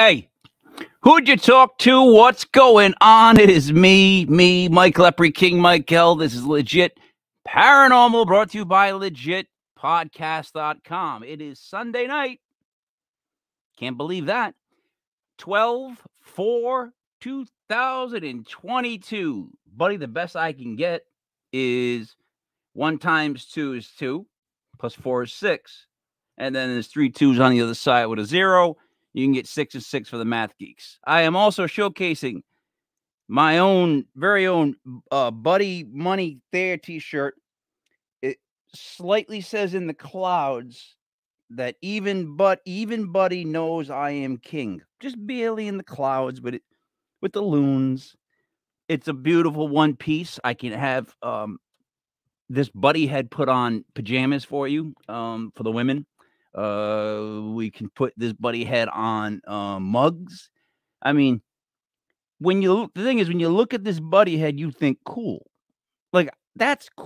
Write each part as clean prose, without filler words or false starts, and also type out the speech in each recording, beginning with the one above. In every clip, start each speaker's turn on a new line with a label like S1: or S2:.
S1: Hey, who'd you talk to? What's going on? It is me, Mike Lepre, King Michael. This is Legit Paranormal, brought to you by legitpodcast.com. It is Sunday night. Can't believe that. 12/4/2022. Buddy, the best I can get is 1 times 2 is 2, plus 4 is 6. And then there's 3 2s on the other side with a 0. You can get 6 and 6 for the math geeks. I am also showcasing my own, very own Buddy Money There t-shirt. It slightly says in the clouds that even Buddy knows I am king. Just barely in the clouds, but with the loons. It's a beautiful one piece. I can have this Buddy had put on pajamas for you, for the women. We can put this Buddy head on mugs. I mean, the thing is, when you look at this Buddy head, you think cool. Like,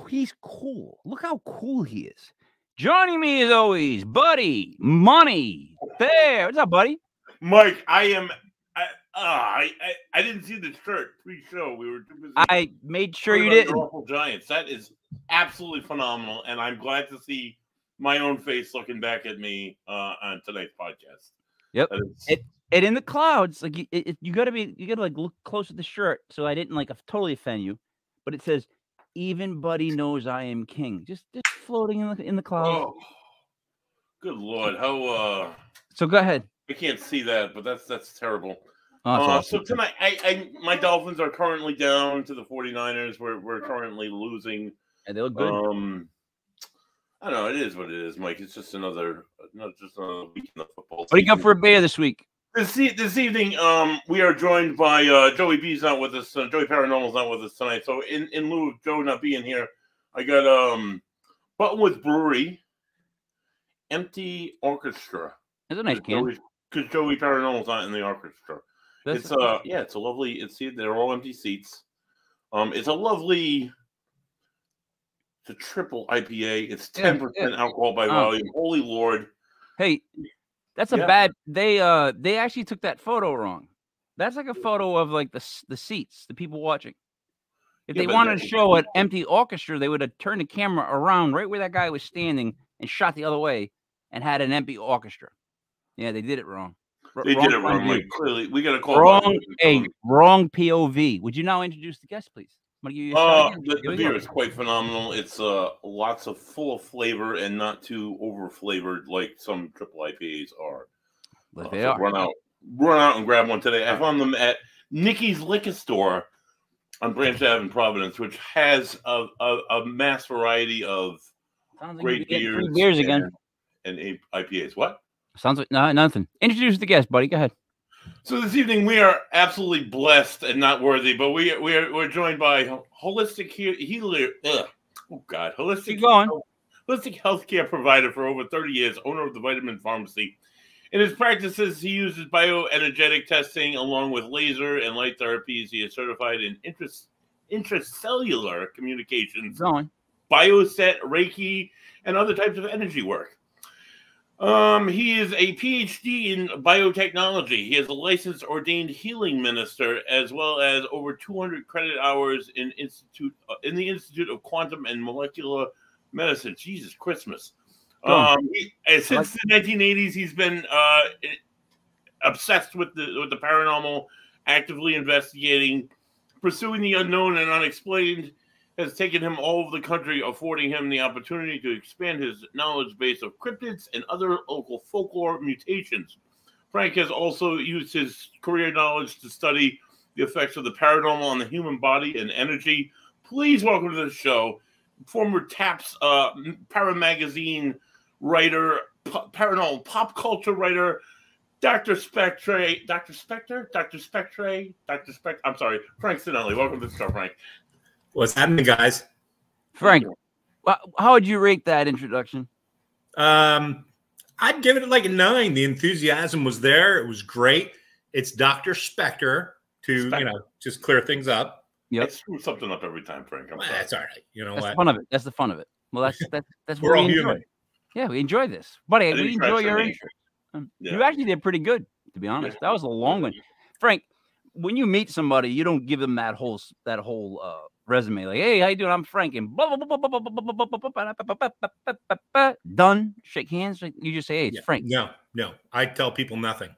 S1: he's cool. Look how cool he is. Joining me as always, Buddy Money There. What's up, Buddy?
S2: Mike, I didn't see the shirt pre-show. We were too busy.
S1: I made sure you didn't.
S2: Awful Giants. That is absolutely phenomenal, and I'm glad to see my own face looking back at me on tonight's podcast.
S1: Yep. It in the clouds, like you gotta like look close at the shirt, so I didn't like totally offend you, but it says, "Even Buddy knows I am king." Just floating in the clouds.
S2: Oh, good Lord! How?
S1: So go ahead.
S2: I can't see that, but that's terrible.
S1: Oh, awesome.
S2: So tonight, my Dolphins are currently down to the 49ers. We're currently losing.
S1: And they look good.
S2: I don't know. It is what it is, Mike. It's just another week in the football.
S1: What do you got for a bear this week?
S2: This evening, we are joined by Joey B's not with us. Joey Paranormal's not with us tonight. So in lieu of Joe not being here, I got Buttonwood Brewery, Empty Orchestra.
S1: That's a nice can.
S2: Because Joey Paranormal's not in the orchestra. It's a lovely. They're all empty seats. It's a lovely. It's a triple IPA. It's 10% alcohol by volume. Holy Lord!
S1: Hey, that's a bad. They actually took that photo wrong. That's like a photo of like the seats, the people watching. If they wanted to show an empty orchestra, they would have turned the camera around right where that guy was standing and shot the other way and had an empty orchestra. Yeah, they did it wrong.
S2: They did it wrong. Like, clearly, we got to call
S1: wrong. Wrong POV. Would you now introduce the guest, please?
S2: The beer is quite phenomenal. It's lots of full of flavor and not too over flavored like some triple IPAs are.
S1: But they are.
S2: Run out and grab one today. I found them at Nikki's Liquor Store on Branch Ave in Providence, which has a mass variety of great beers
S1: again
S2: and IPAs. What?
S1: Sounds like nothing. Introduce the guest, buddy. Go ahead.
S2: So this evening we are absolutely blessed and not worthy, but we're joined by holistic healer. Holistic healthcare provider for over 30 years, owner of the Vitamin Pharmacy. In his practices, he uses bioenergetic testing along with laser and light therapies. He is certified in intracellular communications, bioset, Reiki, and other types of energy work. He is a PhD in biotechnology. He is a licensed ordained healing minister, as well as over 200 credit hours in the Institute of Quantum and Molecular Medicine. Jesus Christmas! Since the 1980s, he's been obsessed with the paranormal, actively investigating, pursuing the unknown and unexplained. Has taken him all over the country, affording him the opportunity to expand his knowledge base of cryptids and other local folklore mutations. Frank has also used his career knowledge to study the effects of the paranormal on the human body and energy. Please welcome to the show, former TAPS paramagazine writer, paranormal pop culture writer, Dr. Spectre. I'm sorry, Frank Cinelli. Welcome to the show, Frank.
S3: What's happening, guys?
S1: Frank, how would you rate that introduction?
S3: I'd give it like a 9. The enthusiasm was there. It was great. It's Dr. Spectre to, just clear things up.
S2: Yep. I screw something up every time, Frank.
S3: That's all right. You know
S1: that's
S3: what?
S1: The fun of it. That's the fun of it. Well, that's what
S3: we're all
S1: we enjoy.
S3: human.
S1: Yeah, we enjoy this. Buddy, we enjoy your intro. You actually did pretty good. To be honest, that was a long one. Frank, when you meet somebody, you don't give them that whole resume. Like, hey, how you doing? I'm Frank, and blah, blah, blah, blah, blah, blah, done. Shake hands. You just say, hey, it's Frank.
S3: No. I tell people nothing.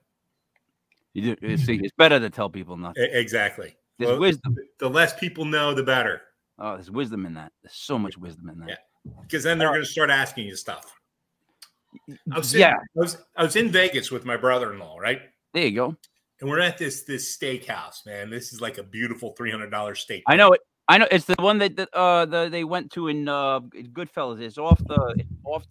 S1: You do. See, it's better to tell people nothing.
S3: Exactly.
S1: There's wisdom.
S3: The less people know, the better.
S1: Oh, there's wisdom in that. There's so much wisdom in that.
S3: Yeah. Because then they're going to start asking you stuff. I was in Vegas with my brother-in-law, right?
S1: There you go.
S3: And we're at this steakhouse, man. This is like a beautiful $300 steak.
S1: I know it. I know it's the one that they went to in Goodfellas. It's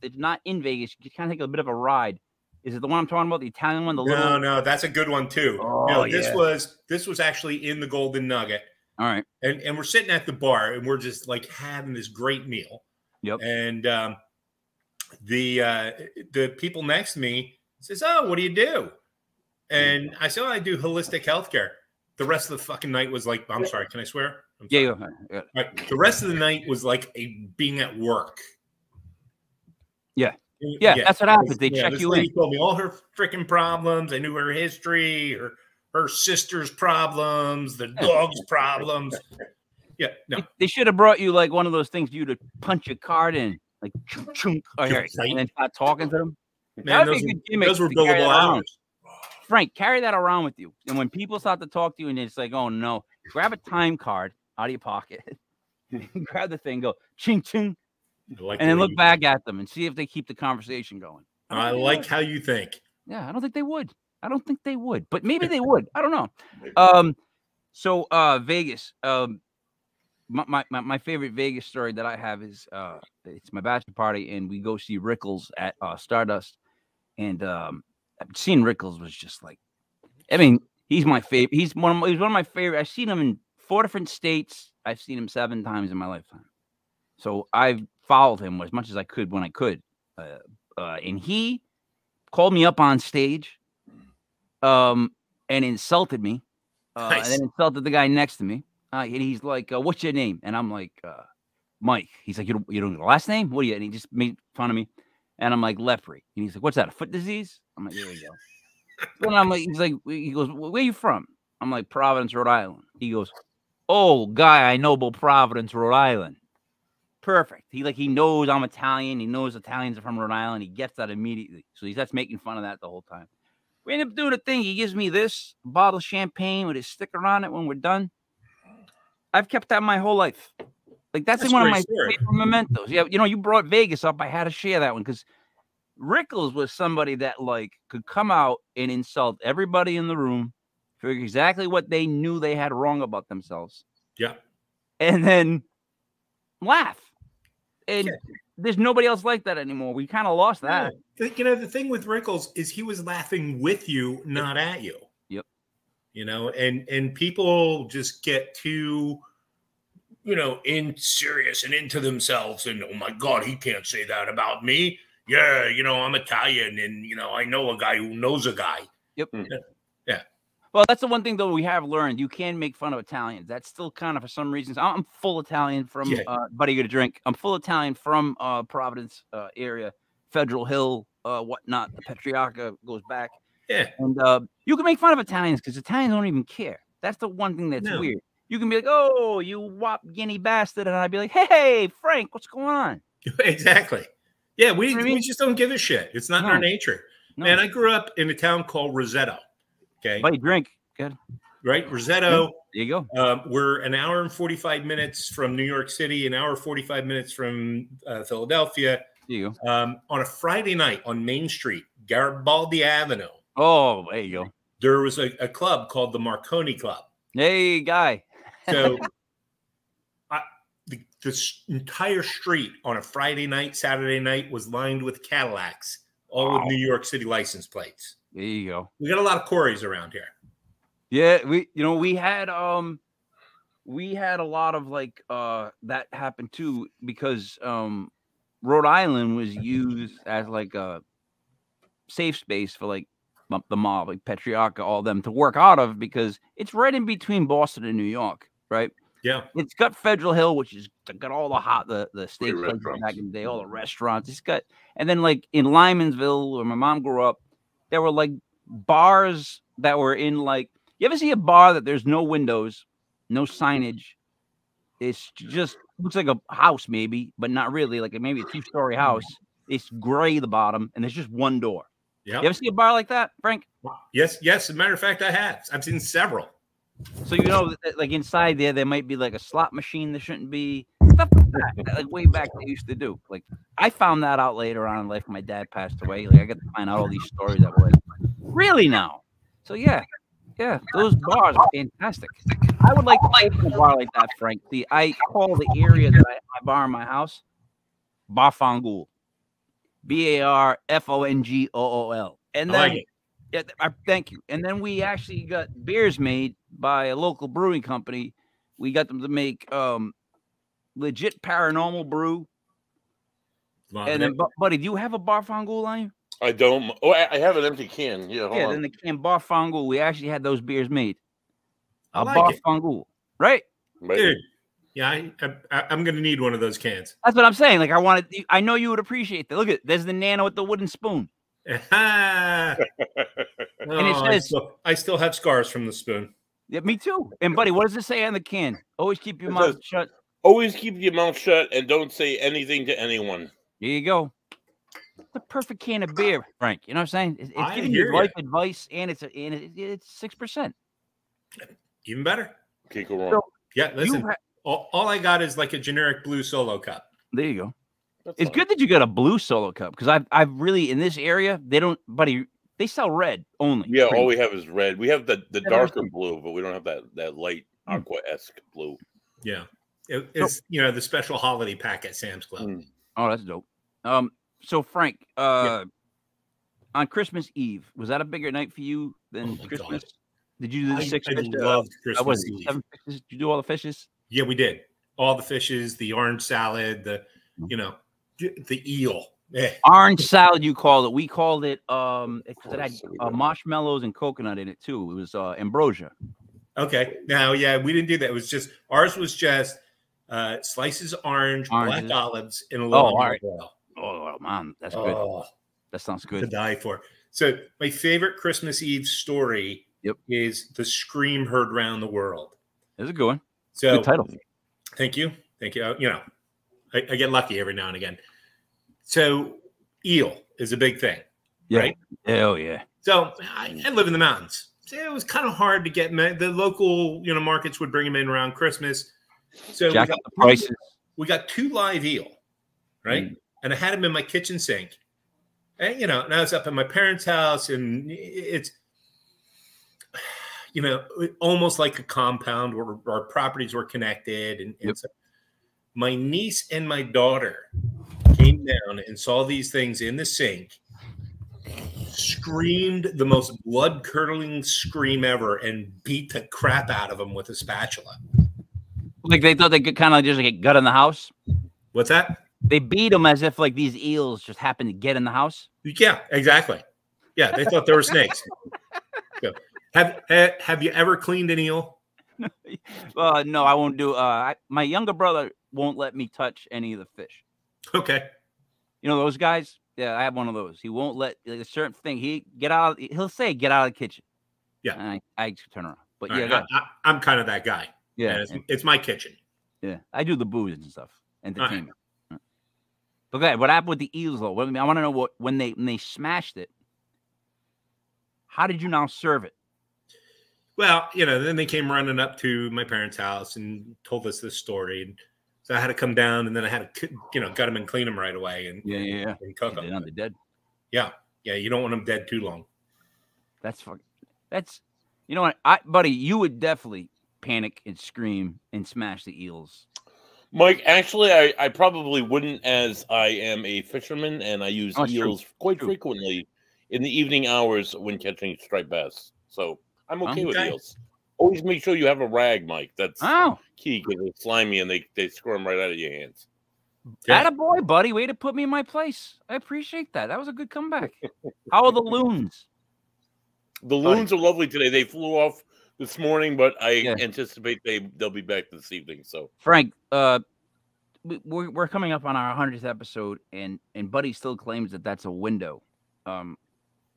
S1: it's not in Vegas. You kind of take a bit of a ride. Is it the one I'm talking about? The Italian one?
S3: No, that's a good one too.
S1: Oh,
S3: this was actually in the Golden Nugget.
S1: All right.
S3: And we're sitting at the bar and we're just like having this great meal.
S1: Yep.
S3: And the people next to me says, "Oh, what do you do?" And I said, "Oh, I do holistic healthcare." The rest of the fucking night was like, I'm sorry, can I swear?
S1: Yeah.
S3: Right. The rest of the night was like being at work.
S1: Yeah, that's what happens. They check you in.
S3: She told me all her freaking problems. I knew her history, her sister's problems, the dog's problems. Yeah, no.
S1: They should have brought you like one of those things for you to punch your card in, like chunk, chunk, and then start talking to them.
S3: Man, those were billable hours.
S1: Frank, carry that around with you. And when people start to talk to you and it's like, oh no, grab a time card out of your pocket, grab the thing, go ching ching, and then look back at them and see if they keep the conversation going.
S3: I like how you think.
S1: Yeah, I don't think they would. But maybe they would. I don't know. So Vegas. My favorite Vegas story that I have is it's my bachelor party and we go see Rickles at Stardust, and seeing Rickles was just like, I mean, he's my favorite. He's one of my favorite. I've seen him in 4 different states. I've seen him 7 times in my lifetime. So I've followed him as much as I could when I could. And he called me up on stage and insulted me.
S3: Nice.
S1: And then insulted the guy next to me. And he's like, what's your name? And I'm like, Mike. He's like, you don't know the last name? What are you? And he just made fun of me. And I'm like, leprosy. And he's like, what's that, a foot disease? I'm like, there we go. And I'm like, he goes, where are you from? I'm like, Providence, Rhode Island. He goes, oh, guy, I know about Providence, Rhode Island. Perfect. He knows I'm Italian. He knows Italians are from Rhode Island. He gets that immediately. So he starts making fun of that the whole time. We end up doing a thing. He gives me this bottle of champagne with his sticker on it when we're done. I've kept that my whole life. Like that's one of my favorite mementos. Yeah, you brought Vegas up. I had to share that one because Rickles was somebody that like could come out and insult everybody in the room for exactly what they knew they had wrong about themselves.
S3: Yeah.
S1: And then laugh. And there's nobody else like that anymore. We kind of lost that.
S3: The thing with Rickles is he was laughing with you, not at you.
S1: Yep.
S3: And people just get too, in serious and into themselves. And, oh, my God, he can't say that about me. Yeah, I'm Italian and, I know a guy who knows a guy.
S1: Yep.
S3: Yeah.
S1: Well, that's the one thing, though, we have learned. You can make fun of Italians. That's still kind of, for some reasons, I'm full Italian from, buddy, get a drink. I'm full Italian from Providence area, Federal Hill, whatnot. The Patriarcha goes back.
S3: Yeah.
S1: And you can make fun of Italians because Italians don't even care. That's the one thing that's weird. You can be like, oh, you wop guinea bastard. And I'd be like, hey, Frank, what's going on?
S3: Exactly. Yeah, we just don't give a shit. It's not in our nature. No. Man, I grew up in a town called Rosetto. Okay.
S1: Buddy, drink. Good.
S3: Right? Rosetto.
S1: There you go.
S3: We're an hour and 45 minutes from New York City, an hour and 45 minutes from Philadelphia.
S1: There you go.
S3: On a Friday night on Main Street, Garibaldi Avenue.
S1: Oh, there you go.
S3: There was a club called the Marconi Club.
S1: Hey, guy.
S3: So this entire street on a Friday night, Saturday night was lined with Cadillacs, all with New York City license plates.
S1: There you go.
S3: We got a lot of Corys around here.
S1: Yeah, we had a lot of like that happened too because Rhode Island was used as like a safe space for like the mob, like Patriarcha, all them to work out of because it's right in between Boston and New York, right?
S3: Yeah.
S1: It's got Federal Hill, which is got all the steak places back in the day, all the restaurants. It's got, and then like in Lymansville, where my mom grew up, there were like bars that were in like, you ever see a bar that there's no windows, no signage? It's just looks like a house maybe, but not really. Like maybe a 2-story house. It's gray the bottom, and there's just one door.
S3: Yeah.
S1: You ever see a bar like that, Frank?
S3: Yes. As a matter of fact, I have. I've seen several.
S1: So you know, like inside there might be like a slot machine. There shouldn't be stuff like that. Like way back they used to do. Like I found that out later on in life. My dad passed away. Like I got to find out all these stories that were like, really now. So yeah, those bars are fantastic. I would like to open a bar like that, Frank. See, I call the area that I have my bar in my house Bar Fangool. BARFONGOOL. And then,
S3: like it.
S1: Thank you. And then we actually got beers made by a local brewing company. We got them to make legit paranormal brew. And then, buddy, do you have a Bar Fangool on you?
S2: I don't. Oh, I have an empty can. Yeah, hold on.
S1: Then the can Bar Fangool. We actually had those beers made.
S3: I like
S1: Bar
S3: it.
S1: Fangool, right?
S3: Dude. Yeah, I'm gonna need one of those cans.
S1: That's what I'm saying. Like I know you would appreciate that. Look at there's the Nano with the wooden spoon.
S3: And it says, I still have scars from the spoon.
S1: Yeah, me too. And buddy, what does it say on the can? Always keep your mouth shut.
S2: Always keep your mouth shut and don't say anything to anyone.
S1: There you go. The perfect can of beer, Frank. You know what I'm saying? It's giving you life advice, and it's 6%.
S3: Even better.
S2: Can't go wrong.
S1: So,
S3: yeah, listen. All I got is like a generic blue Solo cup.
S1: There you go. It's good that you got a blue Solo cup because I've really in this area they don't, buddy. They sell red only.
S2: Yeah, all we have is red. We have the darker blue, but we don't have that light aqua-esque blue.
S3: Yeah, it's the special holiday pack at Sam's Club.
S1: Oh, that's dope. So Frank, on Christmas Eve, was that a bigger night for you than Christmas? God. Did you do the 6 fishes?
S3: I loved Christmas Eve.
S1: 7 fishes? Did you do all the fishes?
S3: Yeah, we did. All the fishes, the orange salad, the eel.
S1: Orange salad, you called it. We called it it had marshmallows and coconut in it too. It was ambrosia.
S3: Okay. Now, yeah, we didn't do that. It was just ours was just slices of oranges, black olives, and a little oil.
S1: Oh man, that's good. That sounds good.
S3: To die for. So my favorite Christmas Eve story is The Scream Heard Round the World.
S1: That's a good one.
S3: So
S1: good title.
S3: Thank you. I get lucky every now and again. So eel is a big thing, right?
S1: Hell yeah.
S3: So I live in the mountains. So it was kind of hard to get the local, markets would bring them in around Christmas. So we got 2 live eel, right? And I had them in my kitchen sink. And, and I was up at my parents' house, and it's, almost like a compound where our properties were connected. And so my niece and my daughter came down and saw these things in the sink, screamed the most blood-curdling scream ever, and beat the crap out of them with a spatula.
S1: Like they thought they could kind of just get gut in the house?
S3: What's that?
S1: They beat them as if like these eels just happened to get in the house?
S3: Yeah, exactly. Yeah, they thought they were snakes. So, have you ever cleaned an eel?
S1: No, I won't do. My younger brother won't let me touch any of the fish.
S3: Okay.
S1: You know those guys? Yeah, I have one of those. He won't let a certain thing. He'll say, "Get out of the kitchen."
S3: Yeah,
S1: and I turn around. But
S3: I'm kind of that guy.
S1: Yeah,
S3: it's my kitchen.
S1: Yeah, I do the booze and stuff, entertainment. Right. Okay, what happened with the eels though? I want to know when they smashed it. How did you now serve it?
S3: Well, then they came running up to my parents' house and told us this story, and so I had to come down, and then I had to, gut them and clean them right away, and and cook them.
S1: They're not dead.
S3: Yeah, you don't want them dead too long.
S1: That's you know what, buddy, you would definitely panic and scream and smash the eels.
S2: Mike, actually, I probably wouldn't, as I am a fisherman and I use eels quite frequently in the evening hours when catching striped bass. So I'm okay with eels. Always make sure you have a rag, Mike. That's key because they're slimy and they squirm right out of your hands.
S1: Yeah. Attaboy, buddy. Way to put me in my place. I appreciate that. That was a good comeback. How are the loons?
S2: The loons are lovely today. They flew off this morning, but I anticipate they'll be back this evening. So
S1: Frank, we're coming up on our 100th episode, and Buddy still claims that that's a window.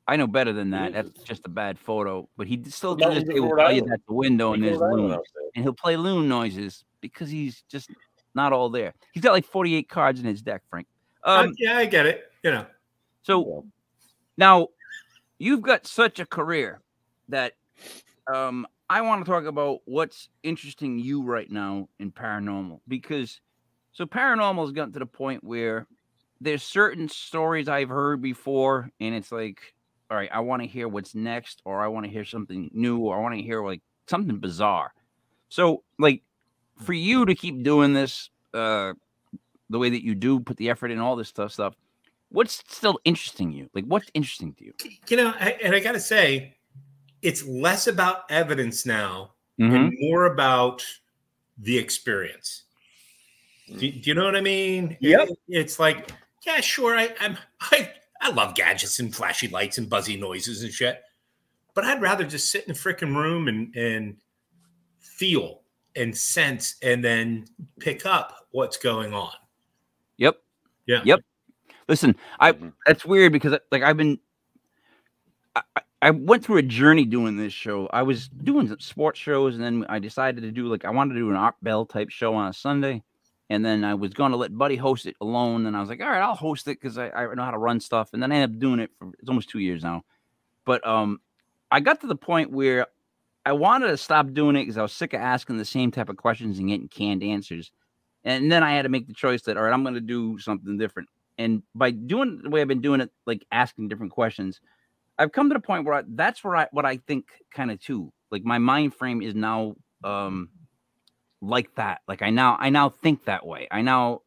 S1: I know better than that.
S2: Jesus.
S1: That's just a bad photo. But he still
S2: The
S1: to this
S2: mountains
S1: day
S2: of
S1: will
S2: Rhode
S1: tell you
S2: Island.
S1: that's the window and there's
S2: Rhode Island
S1: loon.
S2: out there.
S1: And he'll play loon noises because he's just not all there. He's got like 48 cards in his deck, Frank.
S3: Yeah, I get it. You know.
S1: So now you've got such a career that I want to talk about what's interesting you right now in paranormal, because so paranormal has gotten to the point where there's certain stories I've heard before, and it's like, all right, I want to hear what's next, or I want to hear something new, or I want to hear like something bizarre. So, like, for you to keep doing this the way that you do, put the effort in, all this stuff, what's still interesting you? Like, what's interesting to you?
S3: You know, and I got to say, it's less about evidence now
S1: Mm-hmm.
S3: and more about the experience. Do you know what I mean?
S1: Yep.
S3: It's like, yeah, sure. I love gadgets and flashy lights and buzzy noises and shit, but I'd rather just sit in a freaking room and feel and sense and then pick up what's going on.
S1: Yep.
S3: Yeah.
S1: Yep. Listen, that's weird because like I went through a journey doing this show. I was doing some sports shows, and then I decided to do I wanted to do an Art Bell type show on a Sunday. And then I was going to let Buddy host it alone. And I was like, all right, I'll host it because I know how to run stuff. And then I ended up doing it for it's almost 2 years now. But I got to the point where I wanted to stop doing it because I was sick of asking the same type of questions and getting canned answers. And then I had to make the choice that, all right, I'm going to do something different. And by doing it the way I've been doing it, like asking different questions, I've come to the point where that's what I think kind of too. Like my mind frame is now like that. Like I now think that way. I now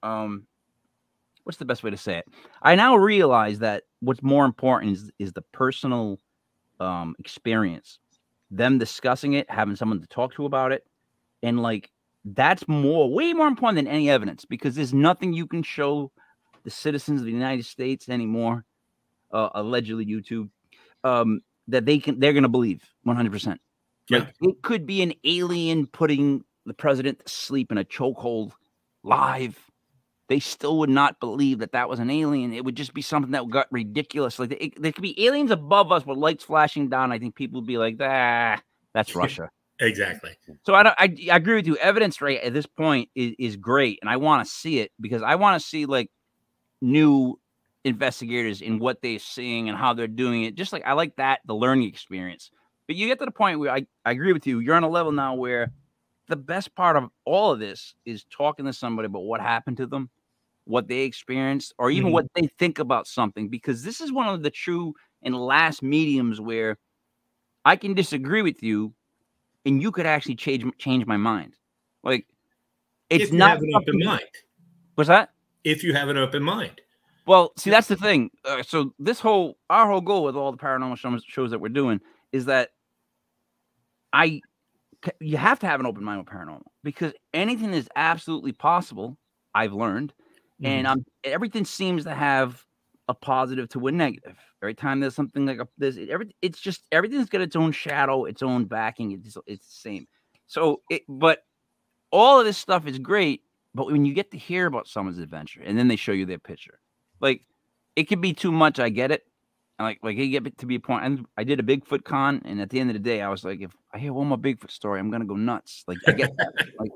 S1: what's the best way to say it? I now realize that what's more important is the personal experience, them discussing it, having someone to talk to about it, and like that's way more important than any evidence, because there's nothing you can show the citizens of the United States anymore, allegedly YouTube, that they're gonna believe 100%.
S3: Yeah.
S1: Like it could be an alien putting the president to sleep in a chokehold live. They still would not believe that was an alien. It would just be something that got ridiculous. Like there could be aliens above us with lights flashing down. I think people would be like, that's Russia.
S3: Exactly.
S1: So I agree with you. Evidence right at this point is great, and I want to see it because I want to see like new investigators in what they're seeing and how they're doing it. Just like I like that, the learning experience. But you get to the point where I agree with you. You're on a level now where the best part of all of this is talking to somebody about what happened to them, what they experienced, or even what they think about something, because this is one of the true and last mediums where I can disagree with you and you could actually change my mind. Like it's
S3: if you
S1: not
S3: have an open mind.
S1: What's that?
S3: If you have an open mind.
S1: Well, see, that's the thing. So our whole goal with all the paranormal shows that we're doing is that you have to have an open mind with paranormal, because anything is absolutely possible. I've learned, and everything seems to have a positive to a negative. Every time there's something like it's just everything's got its own shadow, its own backing. It's the same. So, but all of this stuff is great. But when you get to hear about someone's adventure and then they show you their picture, like it could be too much. I get it. And like it get to be a point. And I did a Bigfoot con, and at the end of the day, I was like, if I hear one more Bigfoot story, I'm gonna go nuts. Like I get that. Like,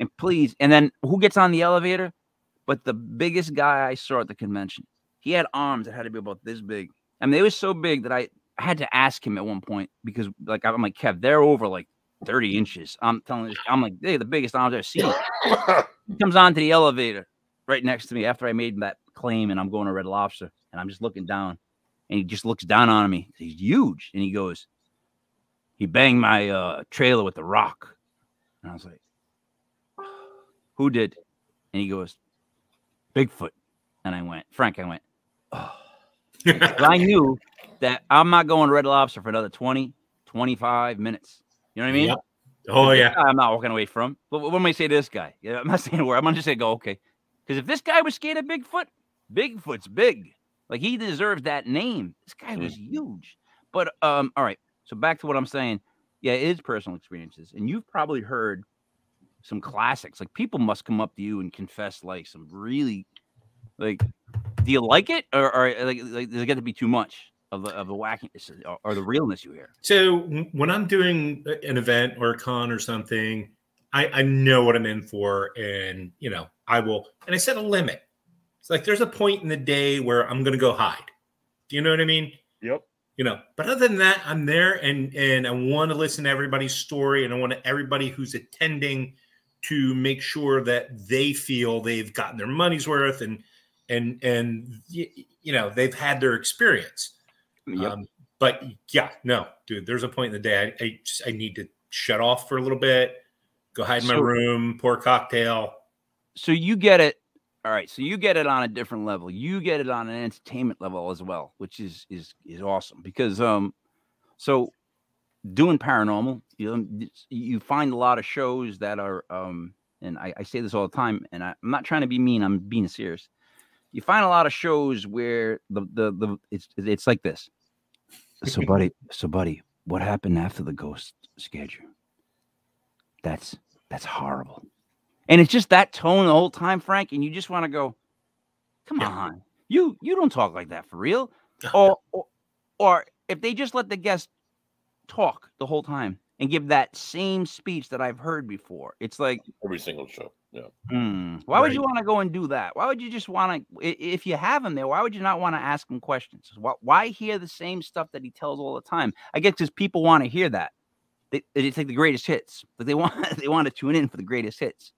S1: and please, and then who gets on the elevator? But the biggest guy I saw at the convention, he had arms that had to be about this big. I mean, they were so big that I had to ask him at one point, because like I'm like, Kev, they're over like 30 inches. I'm telling you, I'm like, they're the biggest arms I've seen. He comes onto the elevator right next to me after I made that claim, and I'm going to Red Lobster, and I'm just looking down. And he just looks down on me. He's huge. And he goes, he banged my trailer with the rock. And I was like, who did? And he goes, Bigfoot. And I went, oh. I knew that I'm not going to Red Lobster for another 20, 25 minutes. You know what I mean?
S3: Yep. Oh, yeah.
S1: I'm not walking away from. But what am I say to this guy? Yeah, I'm not saying a word. I'm going to just say, go, okay. Because if this guy was scared of Bigfoot, Bigfoot's big. Like, he deserves that name. This guy was huge. But, all right. So back to what I'm saying. Yeah, it is personal experiences. And you've probably heard some classics. Like, people must come up to you and confess, like, some really, like, do you like it? Or like does it get to be too much? of the wackiness or the realness you hear.
S3: So when I'm doing an event or a con or something, I know what I'm in for, and you know, I will, and I set a limit. It's like there's a point in the day where I'm going to go hide. Do you know what I mean?
S2: Yep.
S3: You know, but other than that, I'm there, and I want to listen to everybody's story, and I want everybody who's attending to make sure that they feel they've gotten their money's worth, and you know, they've had their experience.
S1: Yep.
S3: But yeah, no, dude, there's a point in the day I need to shut off for a little bit, go hide in my room, pour a cocktail.
S1: So you get it. All right. So you get it on a different level. You get it on an entertainment level as well, which is awesome because, so doing paranormal, you find a lot of shows that are, and I say this all the time, and I'm not trying to be mean. I'm being serious. You find a lot of shows where it's like this. So buddy, what happened after the ghost scared you? That's horrible. And it's just that tone the whole time, Frank, and you just want to go, come on. You don't talk like that for real. Or if they just let the guest talk the whole time and give that same speech that I've heard before, it's like
S2: every single show. Yeah.
S1: Why would you want to go and do that? Why would you just want to, if you have him there, why would you not want to ask him questions? Why hear the same stuff that he tells all the time? I guess because people want to hear that. It's like the greatest hits. Like they want to tune in for the greatest hits.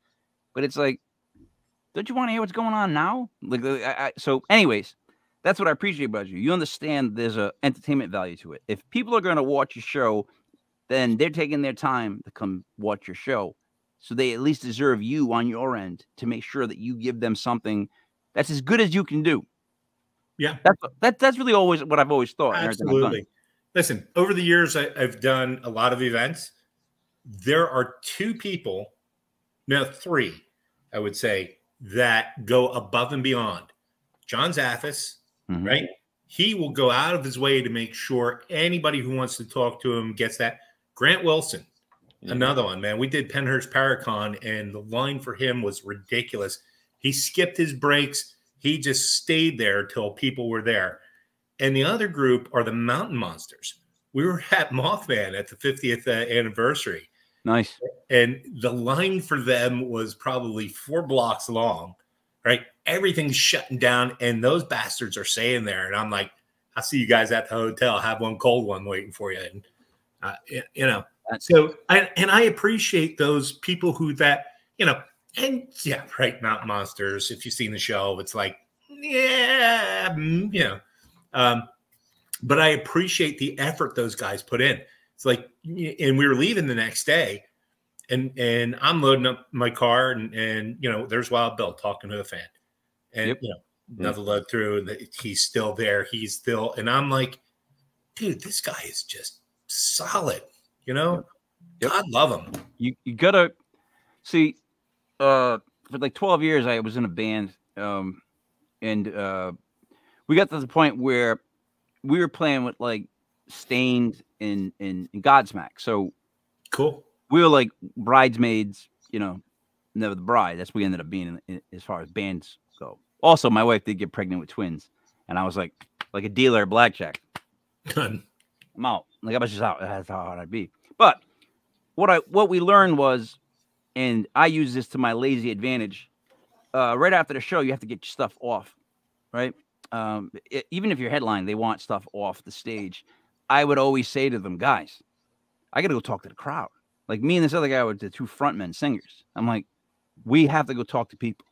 S1: But it's like, don't you want to hear what's going on now? Like, so anyways, that's what I appreciate about you. You understand there's a entertainment value to it. If people are going to watch your show, then they're taking their time to come watch your show. So they at least deserve you on your end to make sure that you give them something that's as good as you can do.
S3: Yeah.
S1: That's really always what I've always thought.
S3: Absolutely. Listen, over the years, I've done a lot of events. There are two people, no, three, I would say, that go above and beyond. John Zaffis, right? He will go out of his way to make sure anybody who wants to talk to him gets that. Grant Wilson, another one, man. We did Penhurst Paracon, and the line for him was ridiculous. He skipped his breaks. He just stayed there till people were there. And the other group are the Mountain Monsters. We were at Mothman at the 50th anniversary.
S1: Nice.
S3: And the line for them was probably 4 blocks long, right? Everything's shutting down, and those bastards are staying there. And I'm like, I'll see you guys at the hotel. Have one cold one waiting for you. And, you know, so I appreciate those people who that, you know, and yeah, right. Mountain Monsters. If you've seen the show, it's like, yeah, you know, but I appreciate the effort those guys put in. It's like, and we were leaving the next day, and I'm loading up my car, and you know, there's Wild Bill talking to the fan, and you know, another load through, and he's still there. He's still, and I'm like, dude, this guy is just solid. You know, God love him.
S1: You gotta see. For like 12 years, I was in a band, and we got to the point where we were playing with like Stained and Godsmack. So
S3: cool.
S1: We were like bridesmaids, you know, never the bride. That's what we ended up being as far as bands go. Also, my wife did get pregnant with twins, and I was like a dealer at blackjack. I'm out. Like I was just out. That's how hard I'd be. But what we learned was, and I use this to my lazy advantage. Right after the show, you have to get your stuff off, right? Even if you're headlining, they want stuff off the stage. I would always say to them, guys, I got to go talk to the crowd. Like me and this other guy were the two frontmen singers. I'm like, we have to go talk to people.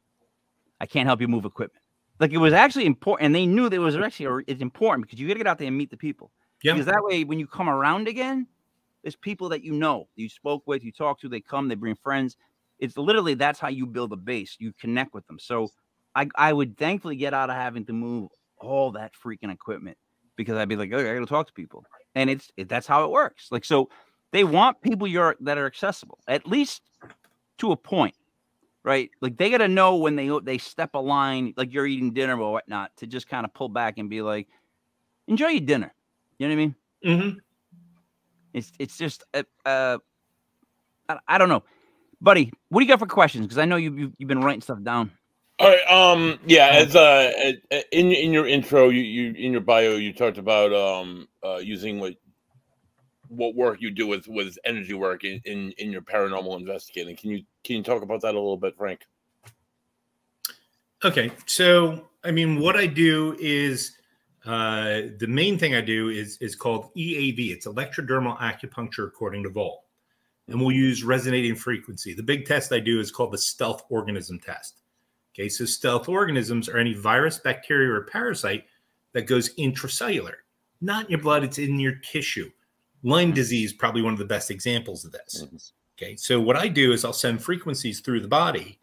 S1: I can't help you move equipment. Like it was actually important. And they knew that it was actually it's important because you got to get out there and meet the people. Yeah. Because that way, when you come around again, there's people that you know, you spoke with, you talk to, they come, they bring friends. It's literally, that's how you build a base. You connect with them. So I would thankfully get out of having to move all that freaking equipment because I'd be like, okay, I got to talk to people. And that's how it works. Like, so they want people that are accessible, at least to a point, right? Like they got to know when they step a line, like you're eating dinner or whatnot, to just kind of pull back and be like, enjoy your dinner. You know what I mean?
S3: Mm-hmm.
S1: It's just, I don't know. Buddy, what do you got for questions? Because I know you've been writing stuff down.
S2: All right. Yeah. As in your intro, you in your bio, you talked about using what work you do with energy work in your paranormal investigating. Can you talk about that a little bit, Frank?
S3: Okay, so I mean, what I do is the main thing I do is called EAV. It's electrodermal acupuncture according to Vol, and we'll use resonating frequency. The big test I do is called the stealth organism test. Okay, so stealth organisms are any virus, bacteria, or parasite that goes intracellular, not in your blood. It's in your tissue. Lyme disease, probably one of the best examples of this. Okay, so what I do is I'll send frequencies through the body.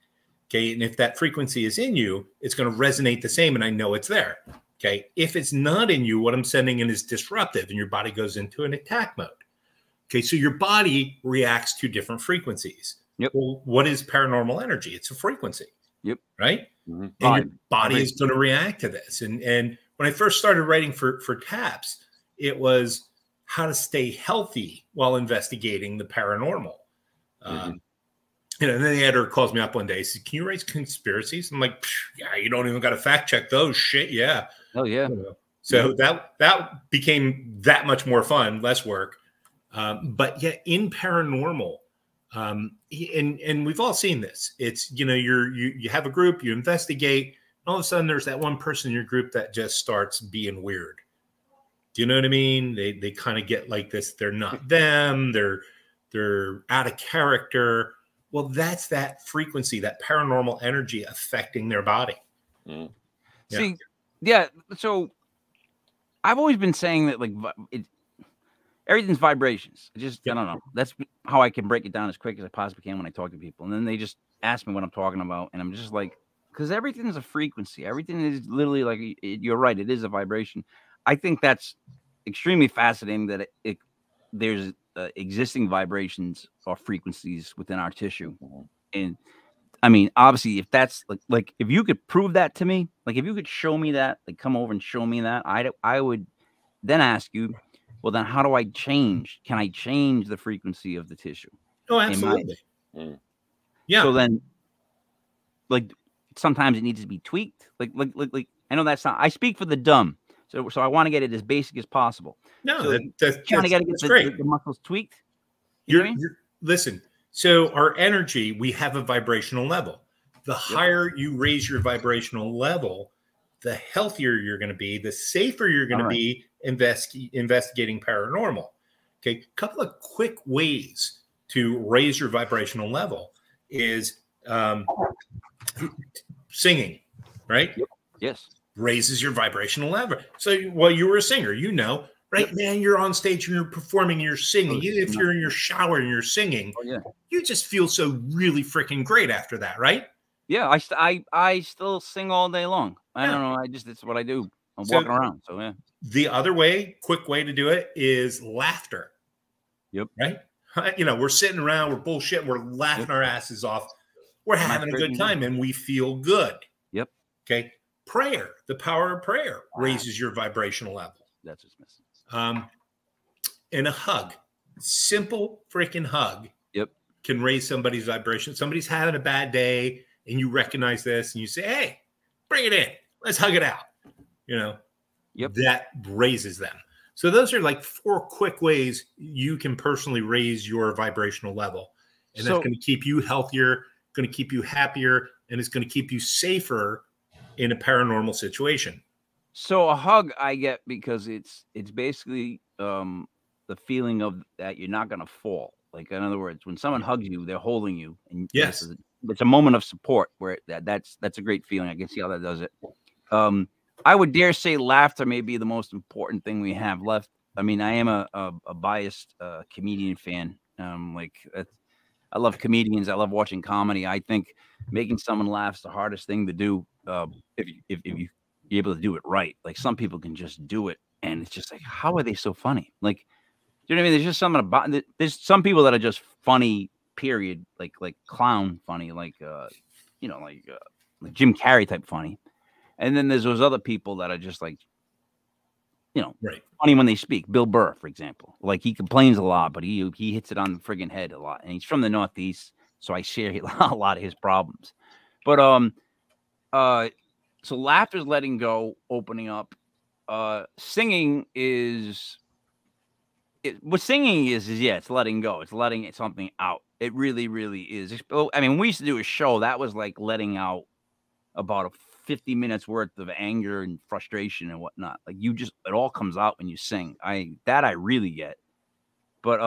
S3: Okay, and if that frequency is in you, it's going to resonate the same, and I know it's there. Okay, if it's not in you, what I'm sending in is disruptive, and your body goes into an attack mode. Okay, so your body reacts to different frequencies.
S1: Yep.
S3: Well, what is paranormal energy? It's a frequency.
S1: Yep.
S3: Right? And your body is going to react to this. And when I first started writing for TAPS, it was how to stay healthy while investigating the paranormal. You know, and then the editor calls me up one day. He says, "Can you write conspiracies?" I'm like, "Yeah, you don't even got to fact check those shit." Yeah.
S1: Oh yeah.
S3: So that became that much more fun, less work. But yeah, in paranormal, and we've all seen this. It's, you know, you have a group, you investigate, and all of a sudden there's that one person in your group that just starts being weird. Do you know what I mean? They kind of get like this. They're not them. They're out of character. Well, that's that frequency, that paranormal energy affecting their body.
S1: Yeah. See, yeah. So I've always been saying that, like, everything's vibrations. I don't know. That's how I can break it down as quick as I possibly can when I talk to people. And then they just ask me what I'm talking about. And I'm just like, because everything is a frequency. Everything is literally like, you're right. It is a vibration. I think that's extremely fascinating that there's existing vibrations or frequencies within our tissue. And I mean, obviously, if that's like if you could prove that to me, like if you could show me that, like come over and show me that, I would then ask you, well, then how do I change? Can I change the frequency of the tissue?
S3: Oh, absolutely.
S1: Yeah. So then, like, sometimes it needs to be tweaked. Like I know that's not. I speak for the dumb, so I want to get it as basic as possible.
S3: No,
S1: so
S3: that's
S1: the muscles tweaked.
S3: Listen. So our energy, we have a vibrational level. The higher you raise your vibrational level, the healthier you're going to be, the safer you're going to be investigating paranormal. Okay, a couple of quick ways to raise your vibrational level is singing, right?
S1: Yep. Yes.
S3: Raises your vibrational level. So, well, you were a singer, you know, right? Yep. Man, you're on stage and you're performing and you're singing. Even if you're in your shower and you're singing, you just feel so really freaking great after that, right?
S1: Yeah, I still sing all day long. I don't know. It's what I do. I'm walking around. So yeah.
S3: The other way, quick way to do it is laughter.
S1: Yep.
S3: Right? You know, we're sitting around, we're bullshitting, we're laughing our asses off. We're having a good time and we feel good.
S1: Yep.
S3: Okay. Prayer, the power of prayer raises your vibrational level.
S1: That's what's missing.
S3: And a hug, simple freaking hug.
S1: Yep.
S3: Can raise somebody's vibration. Somebody's having a bad day and you recognize this and you say, "Hey, bring it in. Let's hug it out." You know, that raises them. So those are like 4 quick ways you can personally raise your vibrational level. And that's going to keep you healthier, going to keep you happier, and it's going to keep you safer in a paranormal situation.
S1: So a hug I get because it's basically the feeling of that you're not going to fall. Like, in other words, when someone hugs you, they're holding you. And
S3: yes,
S1: it's a moment of support where that's a great feeling. I can see how that does it. I would dare say laughter may be the most important thing we have left. I mean, I am a biased comedian fan. I love comedians. I love watching comedy. I think making someone laugh is the hardest thing to do if you're able to do it right. Like, some people can just do it, and it's just like, how are they so funny? Like, do you know what I mean? There's just something about it. There's some people that are just funny, period. Like clown funny, like Jim Carrey type funny. And then there's those other people that are just like, funny when they speak. Bill Burr, for example. Like, he complains a lot, but he hits it on the friggin' head a lot. And he's from the Northeast, so I share a lot of his problems. But So laughter is letting go, opening up. Singing is what singing is yeah, it's letting go. It's letting something out. It really, really is. I mean, we used to do a show that was like letting out about 50 minutes worth of anger and frustration and whatnot. Like it all comes out when you sing. I really get. But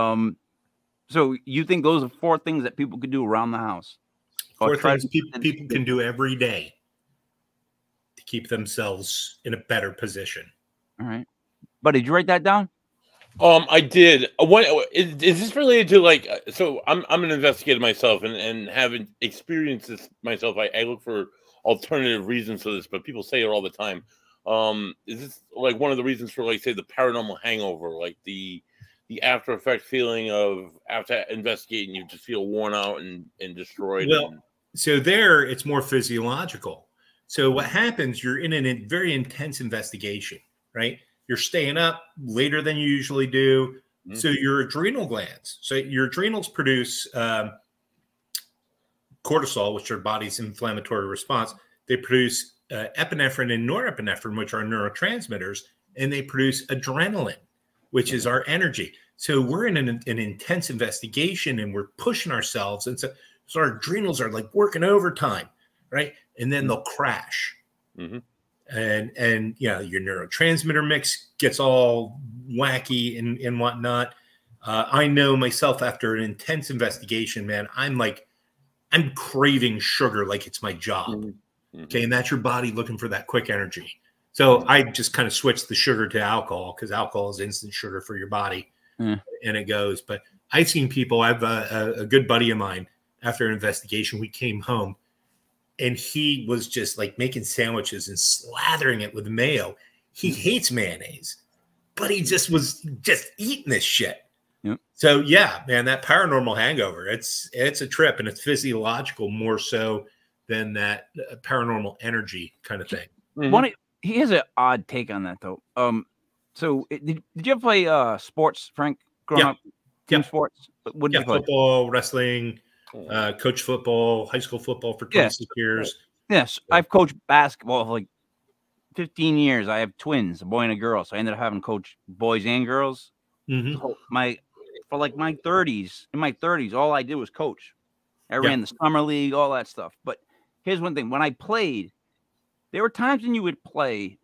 S1: so you think those are 4 things that people could do around the house?
S3: 4 things people can do every day to keep themselves in a better position.
S1: All right. Buddy, did you write that down?
S2: I did. What is this related to? Like, so I'm an investigator myself, and having experienced this myself, I look for alternative reasons for this, but people say it all the time. Is this like one of the reasons for, like, say, the paranormal hangover, like the after effect feeling of after investigating, you just feel worn out and destroyed?
S3: Well, so there it's more physiological. So what happens? You're in a very intense investigation, right? You're staying up later than you usually do. Mm-hmm. So your adrenal glands, your adrenals produce cortisol, which are body's inflammatory response. They produce epinephrine and norepinephrine, which are neurotransmitters, and they produce adrenaline, which is our energy. So we're in an intense investigation, and we're pushing ourselves. And so our adrenals are like working overtime, right? And then they'll crash. Mm-hmm. And yeah, your neurotransmitter mix gets all wacky and whatnot. I know myself, after an intense investigation, man, I'm craving sugar like it's my job. Mm-hmm. Okay, and that's your body looking for that quick energy. So I just kind of switched the sugar to alcohol, because alcohol is instant sugar for your body, and it goes. But I've seen people. I have a good buddy of mine. After an investigation, we came home, and he was just like making sandwiches and slathering it with mayo. He hates mayonnaise, but he just was eating this shit. Yep. So yeah, man, that paranormal hangover, it's a trip, and it's physiological more so than that paranormal energy kind of thing.
S1: Mm-hmm. He has an odd take on that, though. So did you ever play sports, Frank, growing up? Team sports? What did you play?
S3: Football, wrestling. Coach football, high school football for 26 years.
S1: Yes, I've coached basketball for like 15 years. I have twins, a boy and a girl, so I ended up having coached boys and girls. Mm-hmm. So my 30s, all I did was coach. I ran the summer league, all that stuff. But here's one thing: when I played, there were times when you would play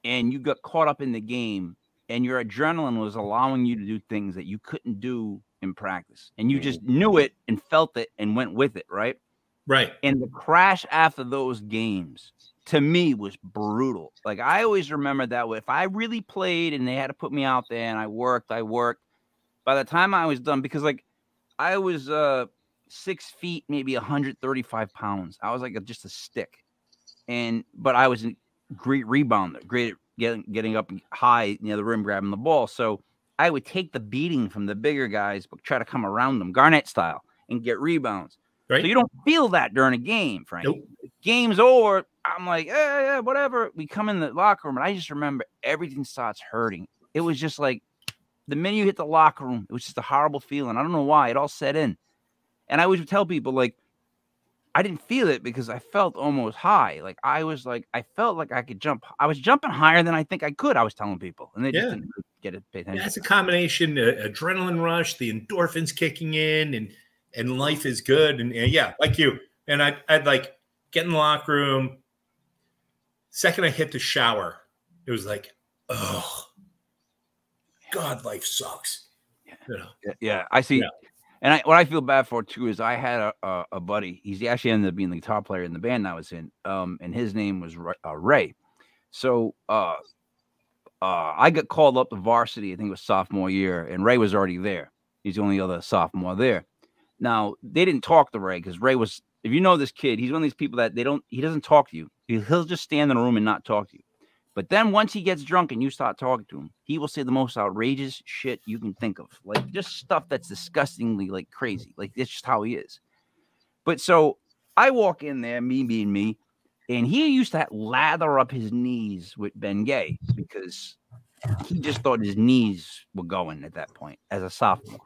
S1: and you got caught up in the game, and your adrenaline was allowing you to do things that you couldn't do in practice, and you just knew it and felt it and went with it, right? And the crash after those games, to me, was brutal. Like, I always remember that way. If I really played and they had to put me out there and I worked, by the time I was done, because like I was 6 feet, maybe 135 pounds. I was like just a stick, but I was a great rebounder, great at getting up high near the rim, grabbing the ball. So I would take the beating from the bigger guys, but try to come around them, Garnett style, and get rebounds. Right. So you don't feel that during a game, Frank. Nope. Game's over. I'm like, yeah, whatever. We come in the locker room, and I just remember everything starts hurting. It was just like the minute you hit the locker room, it was just a horrible feeling. I don't know why. It all set in. And I always tell people, like, I didn't feel it because I felt almost high. Like, I felt like I could jump. I was jumping higher than I think I could. I was telling people, and they just didn't get it. Pay attention.
S3: Yeah, it's a combination, adrenaline rush, the endorphins kicking in, and life is good. And yeah, like you. And I'd like get in the locker room. Second I hit the shower, it was like, oh, God, life sucks. You know?
S1: Yeah, I see. Yeah. And what I feel bad for, too, is I had a buddy. He's actually ended up being the guitar player in the band I was in, and his name was Ray. So I got called up to varsity, I think it was sophomore year, and Ray was already there. He's the only other sophomore there. Now, they didn't talk to Ray because Ray was, if you know this kid, he's one of these people that he doesn't talk to you. He'll just stand in a room and not talk to you. But then once he gets drunk and you start talking to him, he will say the most outrageous shit you can think of. Like, just stuff that's disgustingly, like, crazy. Like, that's just how he is. But so I walk in there, me being me, and he used to lather up his knees with Ben Gay because he just thought his knees were going at that point as a sophomore.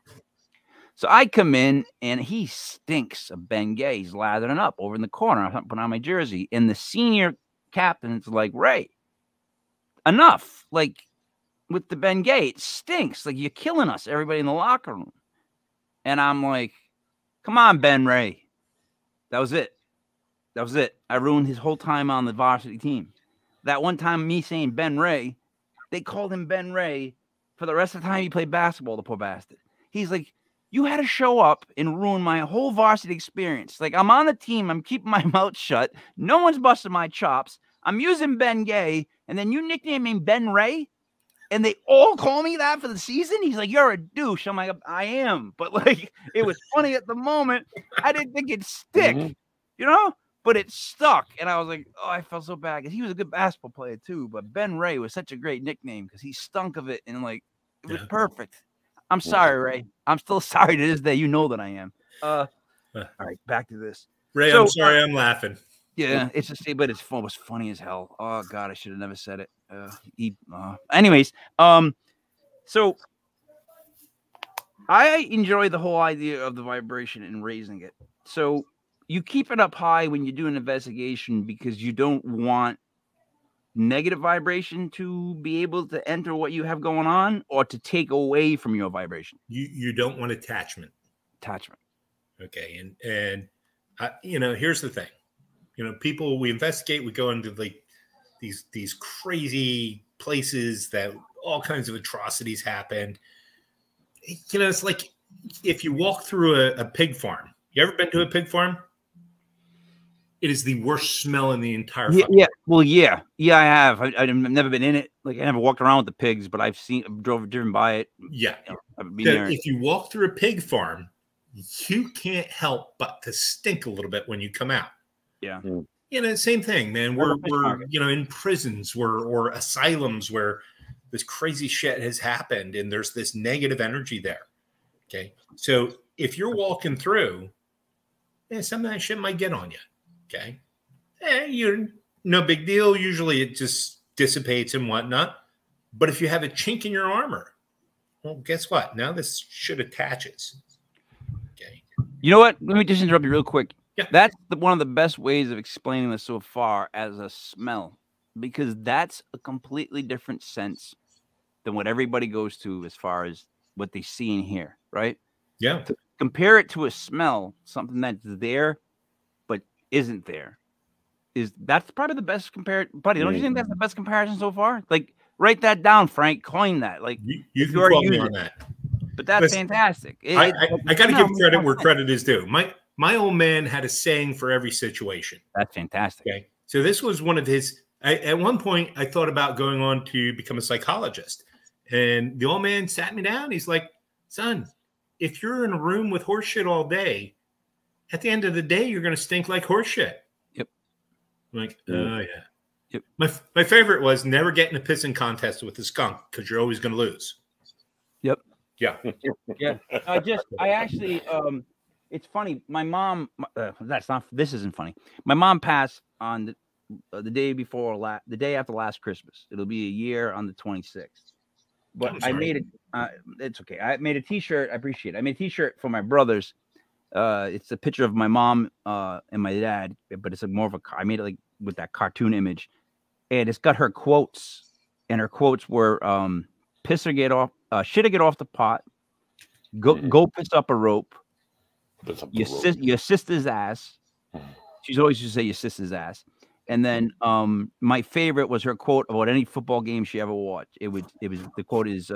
S1: So I come in, and he stinks of Bengay. He's lathering up over in the corner. I'm putting on my jersey. And the senior captain's like, Ray, enough. Like, with the Bengay, it stinks. Like, you're killing us, everybody in the locker room. And I'm like, come on, Ben Ray. That was it. That was it. I ruined his whole time on the varsity team. That one time me saying Ben Ray, they called him Ben Ray for the rest of the time he played basketball, the poor bastard. He's like, you had to show up and ruin my whole varsity experience. Like, I'm on the team. I'm keeping my mouth shut. No one's busting my chops. I'm using Ben Gay. And then you nickname him Ben Ray. And they all call me that for the season. He's like, you're a douche. I'm like, I am. But, like, it was funny at the moment. I didn't think it'd stick, you know? But it stuck. And I was like, oh, I felt so bad. Because he was a good basketball player, too. But Ben Ray was such a great nickname because he stunk of it. And, like, it was perfect. I'm sorry, Ray. I'm still sorry to this day. You know that I am. All right, back to this.
S3: Ray, I'm sorry I'm laughing.
S1: Yeah, it's just, but it was funny as hell. Oh, God, I should have never said it. Anyways, so I enjoy the whole idea of the vibration and raising it. So you keep it up high when you do an investigation because you don't want negative vibration to be able to enter what you have going on or to take away from your vibration.
S3: You don't want attachment. Okay. And you know, here's the thing, you know, people, we investigate, we go into like these crazy places that all kinds of atrocities happened. You know, it's like if you walk through a pig farm. You ever been to a pig farm? It is the worst smell in the entire.
S1: Yeah. Well, yeah, I have. I've never been in it. Like, I never walked around with the pigs, but I've driven by it.
S3: Yeah.
S1: You know, I've been there.
S3: If you walk through a pig farm, you can't help but to stink a little bit when you come out.
S1: Yeah.
S3: You know, same thing, man. We're you know, in prisons or asylums where this crazy shit has happened and there's this negative energy there. Okay. So if you're walking through, some of that shit might get on you. Okay. You're no big deal. Usually it just dissipates and whatnot. But if you have a chink in your armor, well, guess what? Now this shit attaches. Okay.
S1: You know what? Let me just interrupt you real quick.
S3: Yeah.
S1: That's one of the best ways of explaining this so far as a smell, because that's a completely different sense than what everybody goes to as far as what they see and hear, right?
S3: Yeah.
S1: To compare it to a smell, something that's there but isn't there, that's probably the best comparison. Buddy, don't you think that's the best comparison so far? Like, write that down, Frank. Coin that. Like,
S3: you can quote me on that.
S1: But that's fantastic.
S3: I got to give credit where credit is due. My old man had a saying for every situation.
S1: That's fantastic.
S3: Okay. So this was one of his. At one point, I thought about going on to become a psychologist. And the old man sat me down. He's like, son, if you're in a room with horse shit all day, at the end of the day, you're going to stink like horse shit.
S1: Yep.
S3: I'm like, oh, yeah.
S1: Yep.
S3: My favorite was never get in a pissing contest with a skunk because you're always going to lose.
S1: Yep.
S3: Yeah.
S1: Yeah. I actually, it's funny. My mom, this isn't funny. My mom passed on the day before, the day after last Christmas. It'll be a year on the 26th. But I made it. It's okay. I made a T-shirt. I appreciate it. I made a T-shirt for my brothers. It's a picture of my mom and my dad, but it's more of a. I made it like with that cartoon image, and it's got her quotes, and her quotes were "Piss or get off, shit or get off the pot, go piss up a rope, your sister's ass." She's always used to say your sister's ass. And then my favorite was her quote about any football game she ever watched. The quote is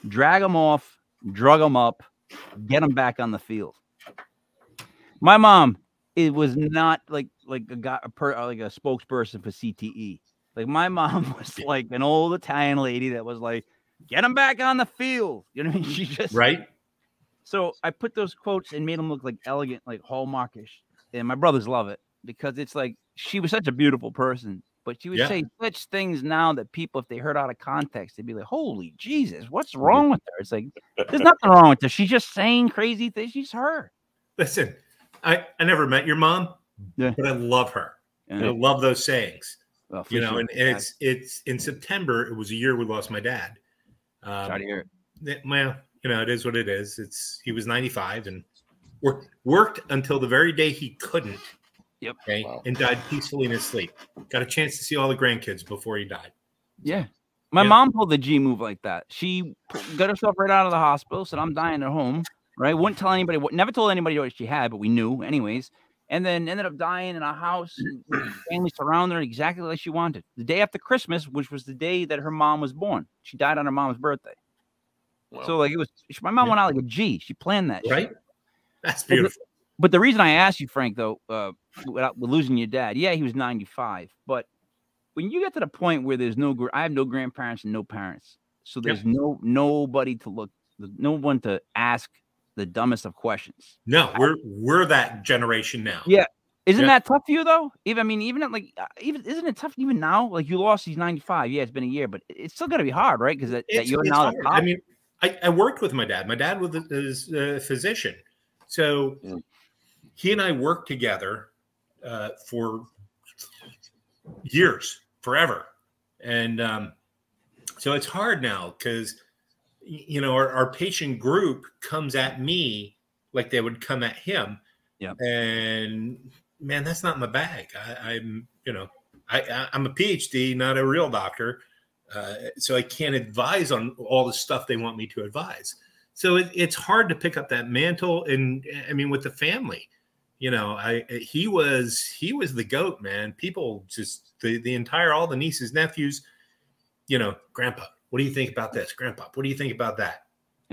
S1: drag them off, drug them up, get them back on the field. My mom, it was not like a spokesperson for CTE. Like, my mom was like an old Italian lady that was like, get them back on the field. You know what I mean? She just
S3: right.
S1: So I put those quotes and made them look like elegant, like Hallmarkish. And my brothers love it because it's like, she was such a beautiful person, but she would say such things now that people, if they heard out of context, they'd be like, holy Jesus, what's wrong with her? It's like, there's nothing wrong with her. She's just saying crazy things. She's her.
S3: Listen, I never met your mom, but I love her. Yeah. I love those sayings. Well, you know, sure. And it's in September, it was a year we lost my dad.
S1: Sorry to hear it.
S3: Well, You know, it is what it is. He was 95 and worked until the very day he couldn't.
S1: Yep.
S3: Okay.
S4: Wow.
S3: And died peacefully in his sleep. Got a chance to see all the grandkids before he died.
S1: Yeah. My mom pulled the G move like that. She got herself right out of the hospital, said, I'm dying at home, right? Wouldn't tell anybody, never told anybody what she had, but we knew anyways. And then ended up dying in a house, with family surrounded her exactly like she wanted. The day after Christmas, which was the day that her mom was born. She died on her mom's birthday.
S2: Wow.
S1: So like my mom went out like a G. She planned that
S3: Right?
S1: shit.
S3: That's beautiful.
S1: But the reason I asked you, Frank, though, without losing your dad, yeah, he was 95, but when you get to the point where there's I have no grandparents and no parents, so there's nobody to look, no one to ask the dumbest of questions.
S3: No, we're that generation now.
S1: Yeah, isn't that tough for you though? Even isn't it tough even now? Like you lost, he's 95. Yeah, it's been a year, but it's still gonna be hard, right? Because that you're now
S3: hard. I mean, I worked with my dad. My dad was a physician, so he and I worked together for years. Forever. And so it's hard now because, you know, our patient group comes at me like they would come at him.
S1: Yeah.
S3: And man, that's not my bag. I'm a PhD, not a real doctor. So I can't advise on all the stuff they want me to advise. So it's hard to pick up that mantle. And I mean, with the family, you know, he was the GOAT, man. People just all the nieces, nephews, you know, Grandpa, what do you think about this? Grandpa, what do you think about that?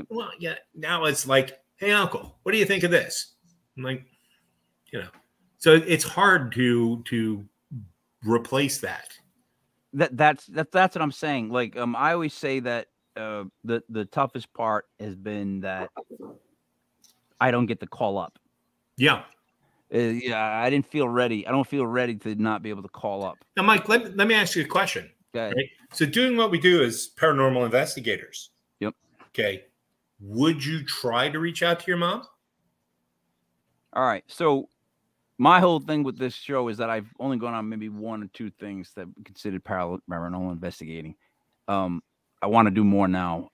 S3: Well, yeah. Now it's like, hey, Uncle, what do you think of this? I'm like, you know, so it's hard to replace that.
S1: That's what I'm saying. Like, I always say that the toughest part has been that I don't get to call up.
S3: Yeah.
S1: I didn't feel ready. I don't feel ready to not be able to call up.
S3: Now, Mike, let me ask you a question.
S1: Okay.
S3: Right? So doing what we do as paranormal investigators.
S1: Yep.
S3: Okay. Would you try to reach out to your mom?
S1: All right. So my whole thing with this show is that I've only gone on maybe one or two things that are considered paranormal investigating. I want to do more now.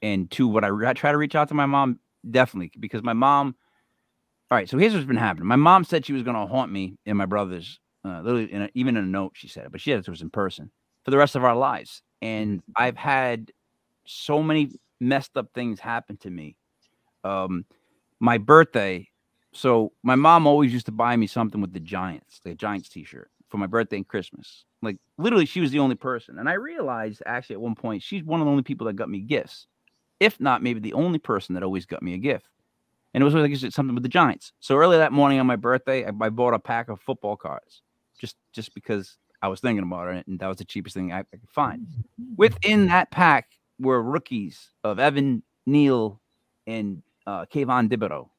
S1: And two, would I try to reach out to my mom? Definitely, because my mom. All right, so here's what's been happening. My mom said she was going to haunt me and my brothers, literally even in a note she said it, but she said it was in person for the rest of our lives. And I've had so many messed up things happen to me. My birthday, so my mom always used to buy me something with the Giants, like a Giants t-shirt for my birthday and Christmas. Like literally she was the only person. And I realized actually at one point, she's one of the only people that got me gifts, if not maybe the only person that always got me a gift. And it was like something with the Giants. So early that morning on my birthday, I bought a pack of football cards just because I was thinking about it. And that was the cheapest thing I could find. Within that pack were rookies of Evan Neal and Kayvon Thibodeau.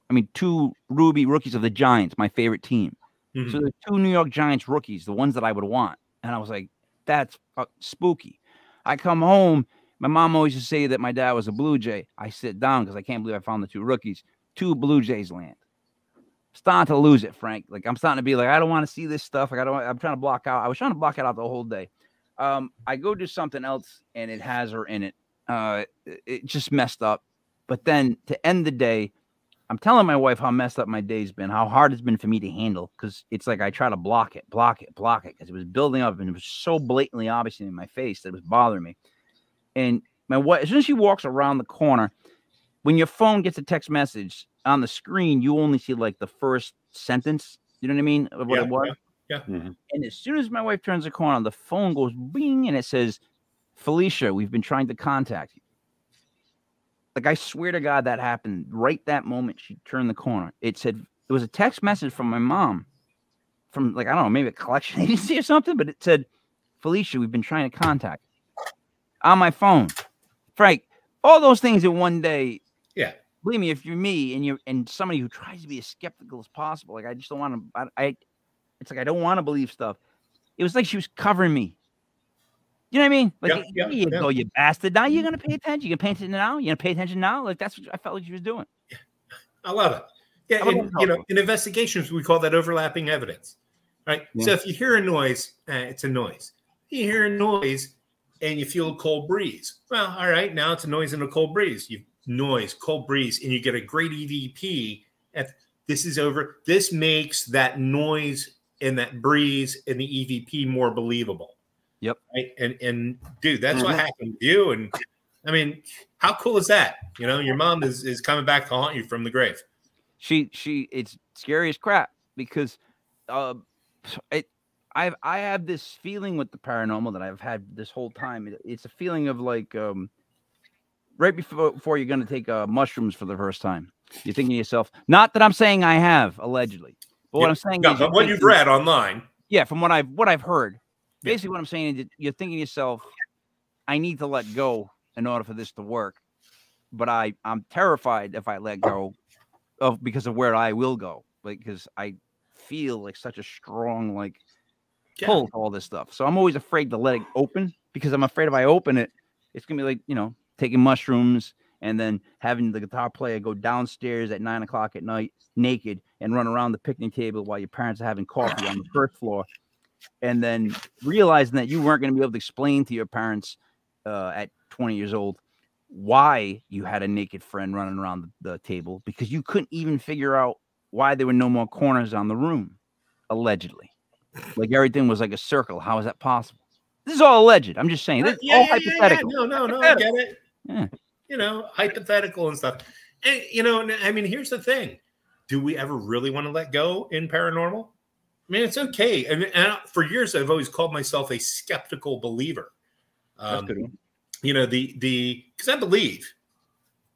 S1: I mean, two Ruby rookies of the Giants, my favorite team. Mm-hmm. So the two New York Giants rookies, the ones that I would want. And I was like, that's spooky. I come home. My mom always used to say that my dad was a Blue Jay. I sit down because I can't believe I found the two rookies. Two Blue Jays land. Starting to lose it, Frank. Like I'm starting to be like, I don't want to see this stuff. Like I'm trying to block out. I was trying to block it out the whole day. I go do something else and it has her in it. It just messed up. But then to end the day, I'm telling my wife how messed up my day's been, how hard it's been for me to handle. Because it's like I try to block it. Because it was building up and it was so blatantly obvious in my face that it was bothering me. And my wife, as soon as she walks around the corner, when your phone gets a text message on the screen, you only see like the first sentence. You know what I mean? Of what it was.
S3: Yeah. Mm-hmm.
S1: And as soon as my wife turns the corner, the phone goes bing, and it says, "Felicia, we've been trying to contact you." Like I swear to God, that happened right that moment. She turned the corner. It said it was a text message from my mom, from like I don't know, maybe a collection agency or something. But it said, "Felicia, we've been trying to contact you." On my phone, Frank, all those things in one day.
S3: Yeah.
S1: Believe me, if you're me and somebody who tries to be as skeptical as possible, like I just don't want to, it's like I don't want to believe stuff. It was like she was covering me. You know what I mean? Like, here you go, you bastard. Now you're gonna pay attention. You're gonna pay attention now. You're gonna pay attention now. Like that's what I felt like she was doing.
S3: Yeah. I love it. Yeah, and, you know, in investigations we call that overlapping evidence, right? Yeah. So if you hear a noise, it's a noise. If you hear a noise, and you feel a cold breeze. Well, all right, now it's a noise and a cold breeze. Cold breeze, and you get a great EVP. This is over. This makes that noise and that breeze and the EVP more believable.
S1: Yep.
S3: Right? And dude, that's what happened with you. And I mean, how cool is that? You know, your mom is coming back to haunt you from the grave.
S1: It's scary as crap because I have this feeling with the paranormal that I've had this whole time. It's a feeling of like right before you're going to take mushrooms for the first time. You're thinking to yourself, not that I'm saying I have, allegedly, but what I'm saying is
S3: but what you've read online.
S1: Yeah, from what I've heard. Basically, what I'm saying is you're thinking to yourself, I need to let go in order for this to work. But I'm terrified if I let go because of where I will go. Because I feel like such a strong pull to all this stuff. So I'm always afraid to let it open because I'm afraid if I open it, it's gonna be like, you know, taking mushrooms and then having the guitar player go downstairs at 9 o'clock at night naked and run around the picnic table while your parents are having coffee on the first floor. And then realizing that you weren't going to be able to explain to your parents at 20 years old why you had a naked friend running around the table because you couldn't even figure out why there were no more corners on the room, allegedly. Like everything was like a circle. How is that possible? This is all alleged. I'm just saying. This is all hypothetical.
S3: No, I get it.
S1: Yeah.
S3: You know, hypothetical and stuff. And, you know, I mean, here's the thing. Do we ever really want to let go in paranormal? I mean, it's okay. And for years, I've always called myself a skeptical believer.
S1: That's good.
S3: You know, because I believe,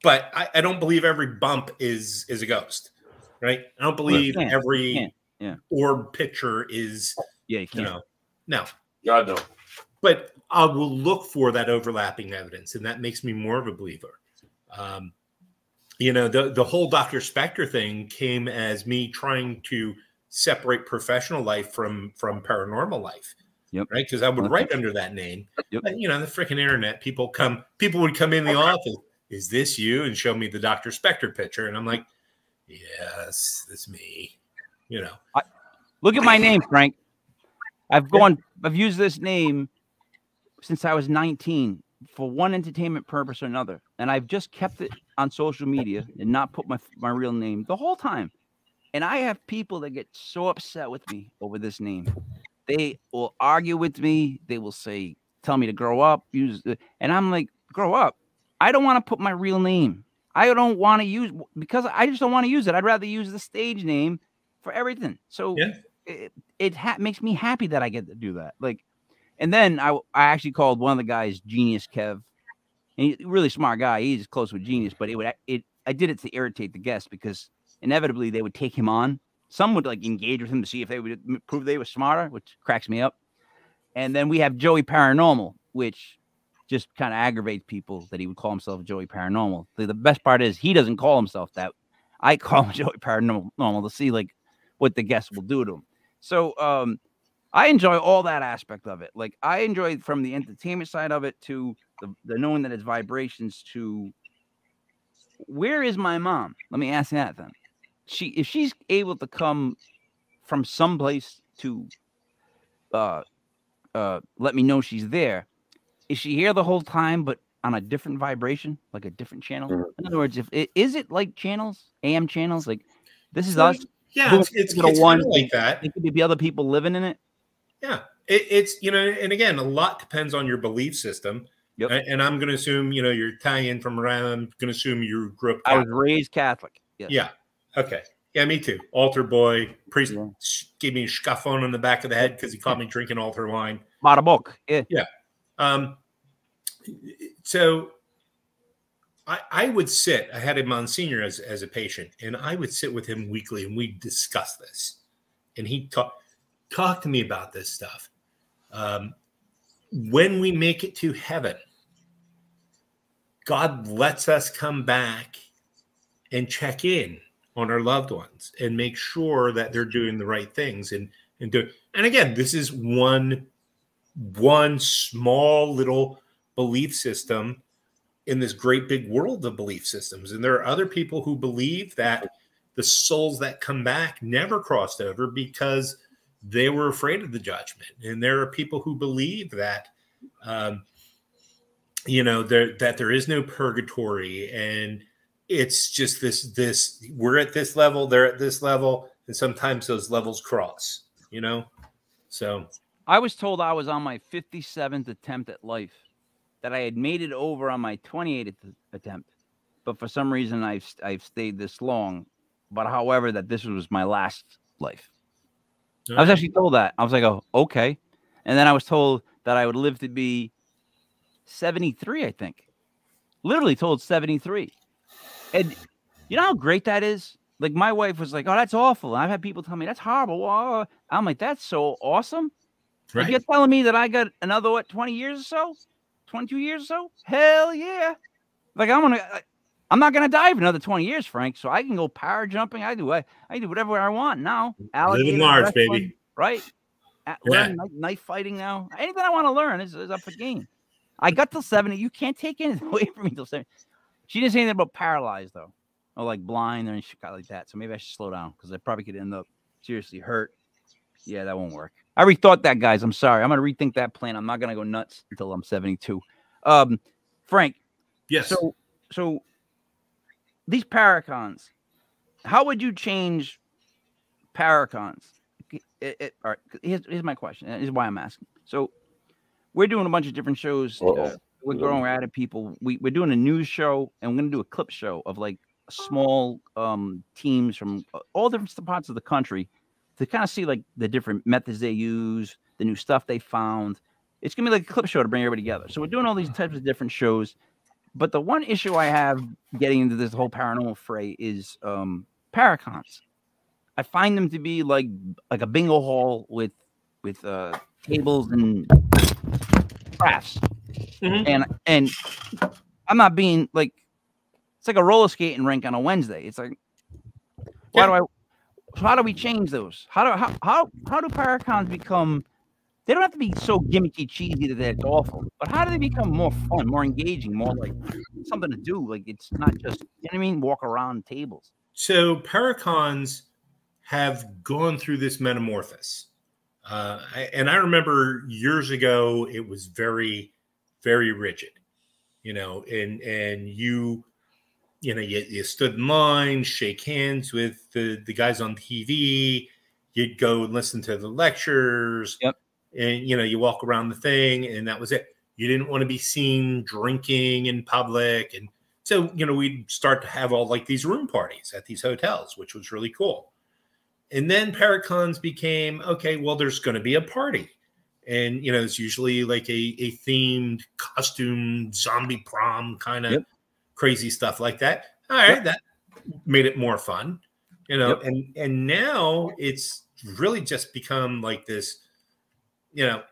S3: but I don't believe every bump is a ghost, right? I don't believe every orb picture is, you know, no.
S2: God, no.
S3: But I will look for that overlapping evidence, and that makes me more of a believer. You know, the whole Dr. Spectre thing came as me trying to separate professional life from paranormal life. Yep. Right. Because I would write under that name. Yep. But, you know, the freaking internet, people would come in the office. Is this you? And show me the Dr. Spectre picture. And I'm like, yes, that's me. You know,
S1: look at my name, Frank. I've used this name since I was 19 for one entertainment purpose or another. And I've just kept it on social media and not put my real name the whole time. And I have people that get so upset with me over this name. They will argue with me. They will say, tell me to grow up. And I'm like, grow up. I don't want to put my real name. I don't want to use because I just don't want to use it. I'd rather use the stage name for everything. So it makes me happy that I get to do that. Like, and then I actually called one of the guys Genius Kev. And he's a really smart guy. He's close with Genius, but I did it to irritate the guests because inevitably they would take him on. Some would like engage with him to see if they would prove they were smarter, which cracks me up. And then we have Joey Paranormal, which just kind of aggravates people that he would call himself Joey Paranormal. The best part is he doesn't call himself that. I call him Joey Paranormal to see like what the guests will do to him. So I enjoy all that aspect of it. Like I enjoy from the entertainment side of it to the knowing that it's vibrations to where is my mom? Let me ask that then. If she's able to come from someplace to let me know she's there, is she here the whole time but on a different vibration, like a different channel? In other words, is it like channels, AM channels, like this is us?
S3: Yeah, it's one like that.
S1: It could be other people living in it.
S3: Yeah, it's you know, and again, a lot depends on your belief system. Yep. And I'm going to assume, you know, you're Italian from around. I'm going to assume you grew up Catholic.
S1: I was raised Catholic. Yes.
S3: Yeah. Okay. Yeah, me too. Altar boy. Priest gave me a scuffle on the back of the head because he caught me drinking altar wine.
S1: Bada book. Yeah.
S3: Yeah. So I would sit. I had a Monsignor as a patient, and I would sit with him weekly, and we'd discuss this. And he'd talk to me about this stuff. When we make it to heaven, God lets us come back and check in on our loved ones and make sure that they're doing the right things. And again, this is one small little belief system in this great big world of belief systems. And there are other people who believe that the souls that come back never crossed over because they were afraid of the judgment. And there are people who believe that you know, that there is no purgatory, and it's just this we're at this level, they're at this level, and sometimes those levels cross, you know. So
S1: I was told I was on my 57th attempt at life, that I had made it over on my 28th attempt, but for some reason I've stayed this long. But however, that this was my last life. I was actually told that. I was like, oh, okay. And then I was told that I would live to be 73, I think. Literally told 73. And you know how great that is? Like, my wife was like, oh, that's awful. And I've had people tell me, that's horrible. Well, I'm like, that's so awesome.
S3: right.
S1: Like, you're telling me that I got another, what, 20 years or so? 22 years or so? Hell yeah. Like, I'm not gonna die for another 20 years, Frank. So I can go para jumping. I do whatever I want now.
S3: Living large,
S1: wrestling,
S3: baby.
S1: Right? Learn knife fighting now. Anything I want to learn is up for game. I got till 70. You can't take anything away from me till 70. She didn't say anything about paralyzed though, or like blind or anything like that. So maybe I should slow down because I probably could end up seriously hurt. Yeah, that won't work. I rethought that, guys. I'm sorry. I'm gonna rethink that plan. I'm not gonna go nuts until I'm 72. Frank.
S3: Yes.
S1: So these paracons, how would you change paracons? All right, here's my question. Here's why I'm asking. So we're doing a bunch of different shows. We're growing out of people. We're doing a news show, and we're going to do a clip show of like small teams from all different parts of the country to kind of see like the different methods they use, the new stuff they found. It's going to be like a clip show to bring everybody together. So we're doing all these types of different shows. But the one issue I have getting into this whole paranormal fray is paracons. I find them to be like a bingo hall with tables and crafts. Mm-hmm. And I'm not being like, it's like a roller skating rink on a Wednesday. It's like, how do we change those? How do paracons become? They don't have to be so gimmicky, cheesy that it's awful. But how do they become more fun, more engaging, more like something to do? Like it's not just, you know what I mean, walk around tables.
S3: So paracons have gone through this metamorphosis. And I remember years ago, it was very, very rigid, you know, and you stood in line, shake hands with the guys on TV. You'd go and listen to the lectures.
S1: Yep.
S3: And, you know, you walk around the thing and that was it. You didn't want to be seen drinking in public. And so, you know, we'd start to have all like these room parties at these hotels, which was really cool. And then paracons became, okay, well, there's going to be a party. And, you know, it's usually like a themed costume, zombie prom kind of crazy stuff like that. All right. That made it more fun, you know, and now it's really just become like this, you know,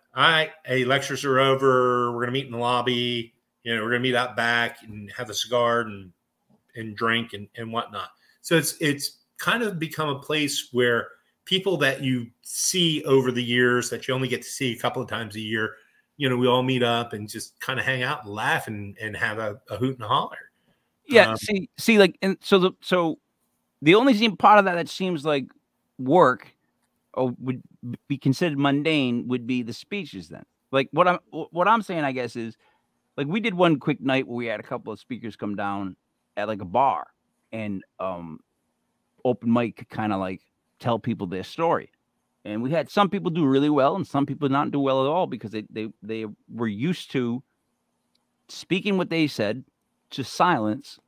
S3: lectures are over. We're going to meet in the lobby. You know, we're going to meet out back and have a cigar and drink and whatnot. So it's kind of become a place where people that you see over the years that you only get to see a couple of times a year, you know, we all meet up and just kind of hang out and laugh and have a hoot and a holler.
S1: Yeah. See, like, and so the only part of that seems like work or would be considered mundane would be the speeches. Then, like what I'm saying, I guess, is like we did one quick night where we had a couple of speakers come down at like a bar and open mic kind of like tell people their story. And we had some people do really well and some people not do well at all because they were used to speaking what they said to silence,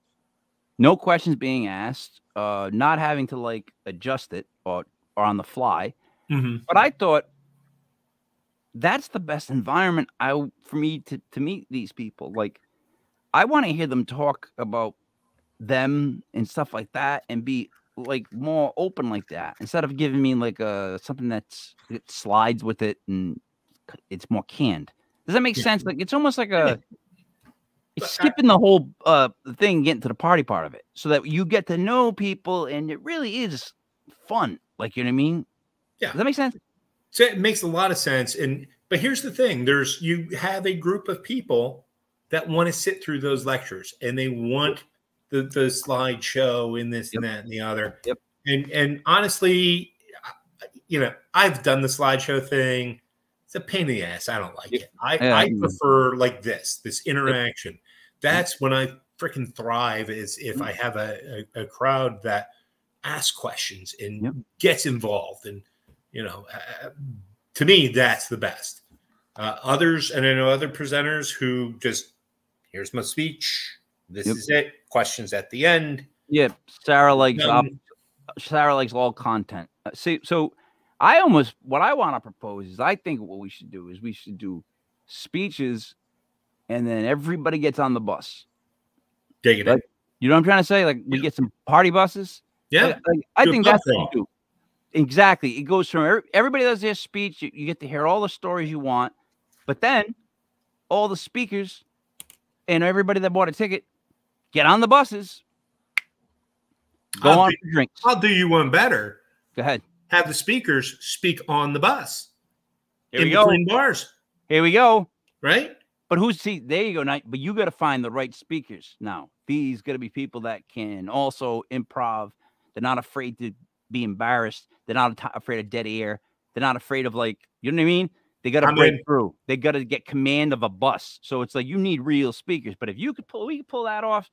S1: no questions being asked, not having to like adjust it or on the fly. Mm-hmm. But I thought that's the best environment for me to meet these people. Like I want to hear them talk about them and stuff like that and be like more open like that instead of giving me like something it slides with it and it's more canned. Does that make sense? Like it's almost like it's skipping the whole thing, getting to the party part of it so that you get to know people and it really is fun. Like, you know what I mean? Yeah. Does that make sense?
S3: So it makes a lot of sense. But here's the thing. You have a group of people that want to sit through those lectures and they want the slideshow and this and that and the other.
S1: Yep.
S3: And honestly, you know, I've done the slideshow thing. it's a pain in the ass. I don't like it.
S1: Yeah.
S3: I prefer like this interaction. That's when I freaking thrive, is if I have a crowd that asks questions and gets involved. And, you know, to me, that's the best. Others, and I know other presenters who just, here's my speech. This is it. Questions at the end.
S1: Yeah. Sarah likes all content. See, so what I want to propose is, I think what we should do is we should do speeches, and then everybody gets on the bus.
S3: Dig it.
S1: You know what I'm trying to say? Like, we get some party buses.
S3: Yeah.
S1: I think that's what you do. Exactly. It goes from everybody does their speech. You get to hear all the stories you want, but then all the speakers and everybody that bought a ticket get on the buses. Go on for drinks.
S3: I'll do you one better.
S1: Go ahead.
S3: Have the speakers speak on the bus.
S1: Here we go.
S3: Between bars.
S1: Here we go.
S3: Right?
S1: But there you go. Now, but you got to find the right speakers. Now, these got to be people that can also improv. They're not afraid to be embarrassed. They're not afraid of dead air. They're not afraid of, like, you know what I mean? They got to break through. They got to get command of a bus. So it's like, you need real speakers. But if we could pull that off.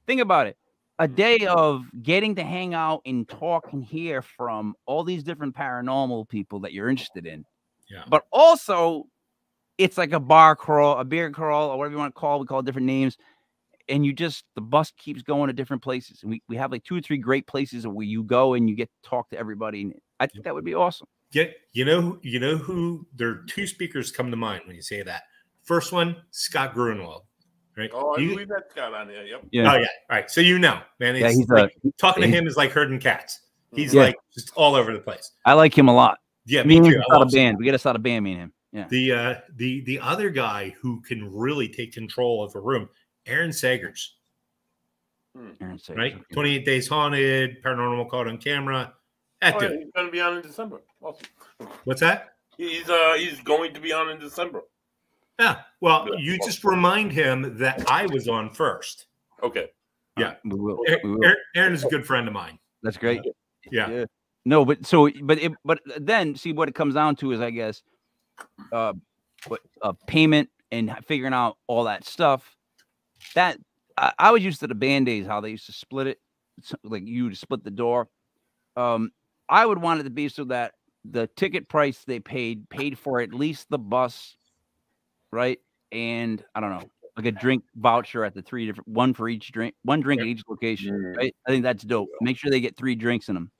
S1: Think about it. A day of getting to hang out and talk and hear from all these different paranormal people that you're interested in.
S3: Yeah.
S1: But also, it's like a bar crawl, a beer crawl, or whatever you want to call it. We call it different names. And the bus keeps going to different places. And we have like 2 or 3 great places where you go and you get to talk to everybody. And I think that would be awesome.
S3: Yeah. You know who, there are 2 speakers come to mind when you say that. First one, Scott Grunwald. Right?
S2: Oh, I believe that Scott on there. Yep.
S3: Yeah. Oh, yeah. All right. So, man, he's like, talking to him is like herding cats. He's like just all over the place.
S1: I like him a lot.
S3: Yeah, me too.
S1: Start a band. We got to start a band, me and him. Yeah.
S3: The other guy who can really take control of a room, Aaron Sagers. Right? 28 Days Haunted, Paranormal Caught on Camera.
S2: He's going to be on in December. Awesome.
S3: What's that?
S2: He's going to be on in December.
S3: Yeah. Well, you just remind him that I was on first.
S2: Okay.
S3: Yeah.
S1: We will.
S3: Aaron is a good friend of mine.
S1: That's great.
S3: Yeah.
S1: No, but then see what it comes down to is, I guess, payment and figuring out all that stuff. That I was used to the band days, how they used to split it, like you to split the door. I would want it to be so that the ticket price they paid for at least the bus, right? And I don't know, like a drink voucher at the 3 different, one for each drink, one drink at each location, right? I think that's dope. Make sure they get 3 drinks in them.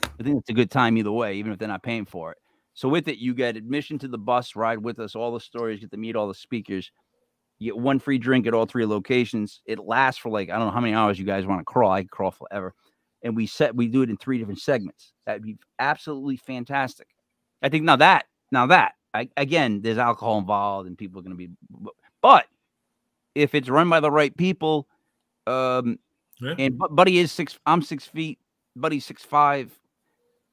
S1: I think it's a good time either way, even if they're not paying for it. So with it, you get admission to the bus, ride with us, all the stories, get to meet all the speakers. You get 1 free drink at all 3 locations. It lasts for like, I don't know how many hours you guys want to crawl. I can crawl forever. And we do it in 3 different segments. That'd be absolutely fantastic. I think again, there's alcohol involved and people are going to be, but if it's run by the right people, and Buddy is I'm 6 feet, Buddy's 6'5".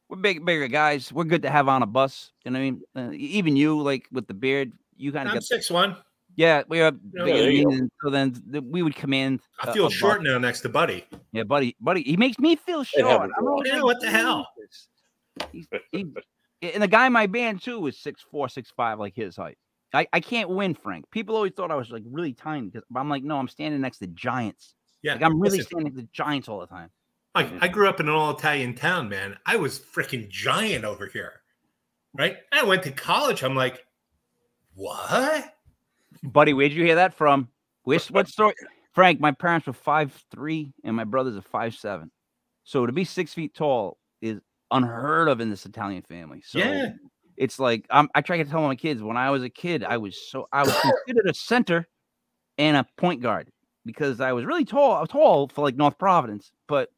S1: We're bigger guys. We're good to have on a bus. You know what I mean? Even you, like with the beard, you kind of
S3: got 6'1".
S1: Yeah, we are bigger. So then we would command.
S3: I feel short now next to Buddy.
S1: Yeah, Buddy, he makes me feel short.
S3: What the hell?
S1: And the guy in my band too was 6'4", 6'5", like his height. I can't win, Frank. People always thought I was like really tiny, but I'm like, no, I'm standing next to giants. Yeah, like I'm really standing next to giants all the time.
S3: I grew up in an all-Italian town, man. I was freaking giant over here, right? I went to college. I'm like, what?
S1: Buddy, where'd you hear that from? What story? Frank, my parents were 5'3", and my brothers are 5'7". So to be 6 feet tall is unheard of in this Italian family. So yeah. It's like I try to tell my kids when I was a kid, I was considered a center and a point guard because I was really tall. I was tall for like North Providence, but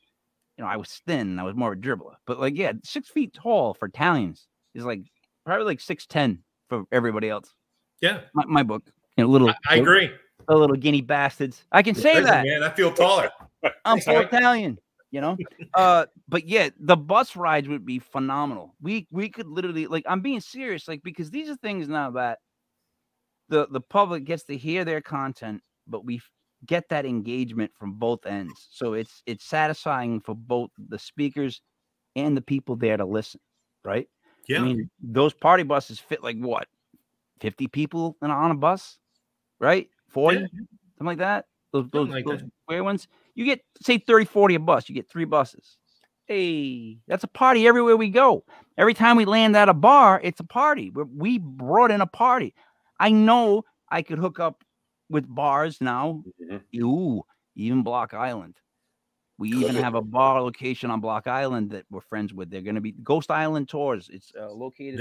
S1: I was thin. I was more of a dribbler. But like, yeah, 6 feet tall for Italians is like probably like 6'10" for everybody else.
S3: Yeah,
S1: my book.
S3: I agree.
S1: The little guinea bastards. I can say that.
S3: Man, I feel taller.
S1: I'm full Italian. But yeah, the bus rides would be phenomenal. We could literally, like, I'm being serious, like, because these are things now that the public gets to hear their content, but we get that engagement from both ends. So it's satisfying for both the speakers and the people there to listen, right?
S3: Yeah.
S1: I mean, those party buses fit like what? 50 people on a bus, right? 40,
S3: Yeah.
S1: something like that. Those
S3: that.
S1: square ones. You get, say, 30, 40 a bus. You get 3 buses. Hey, that's a party everywhere we go. Every time we land at a bar, it's a party. We brought in a party. I know I could hook up with bars now. Ooh, even Block Island. We even have a bar location on Block Island that we're friends with. They're going to be Ghost Island Tours. It's located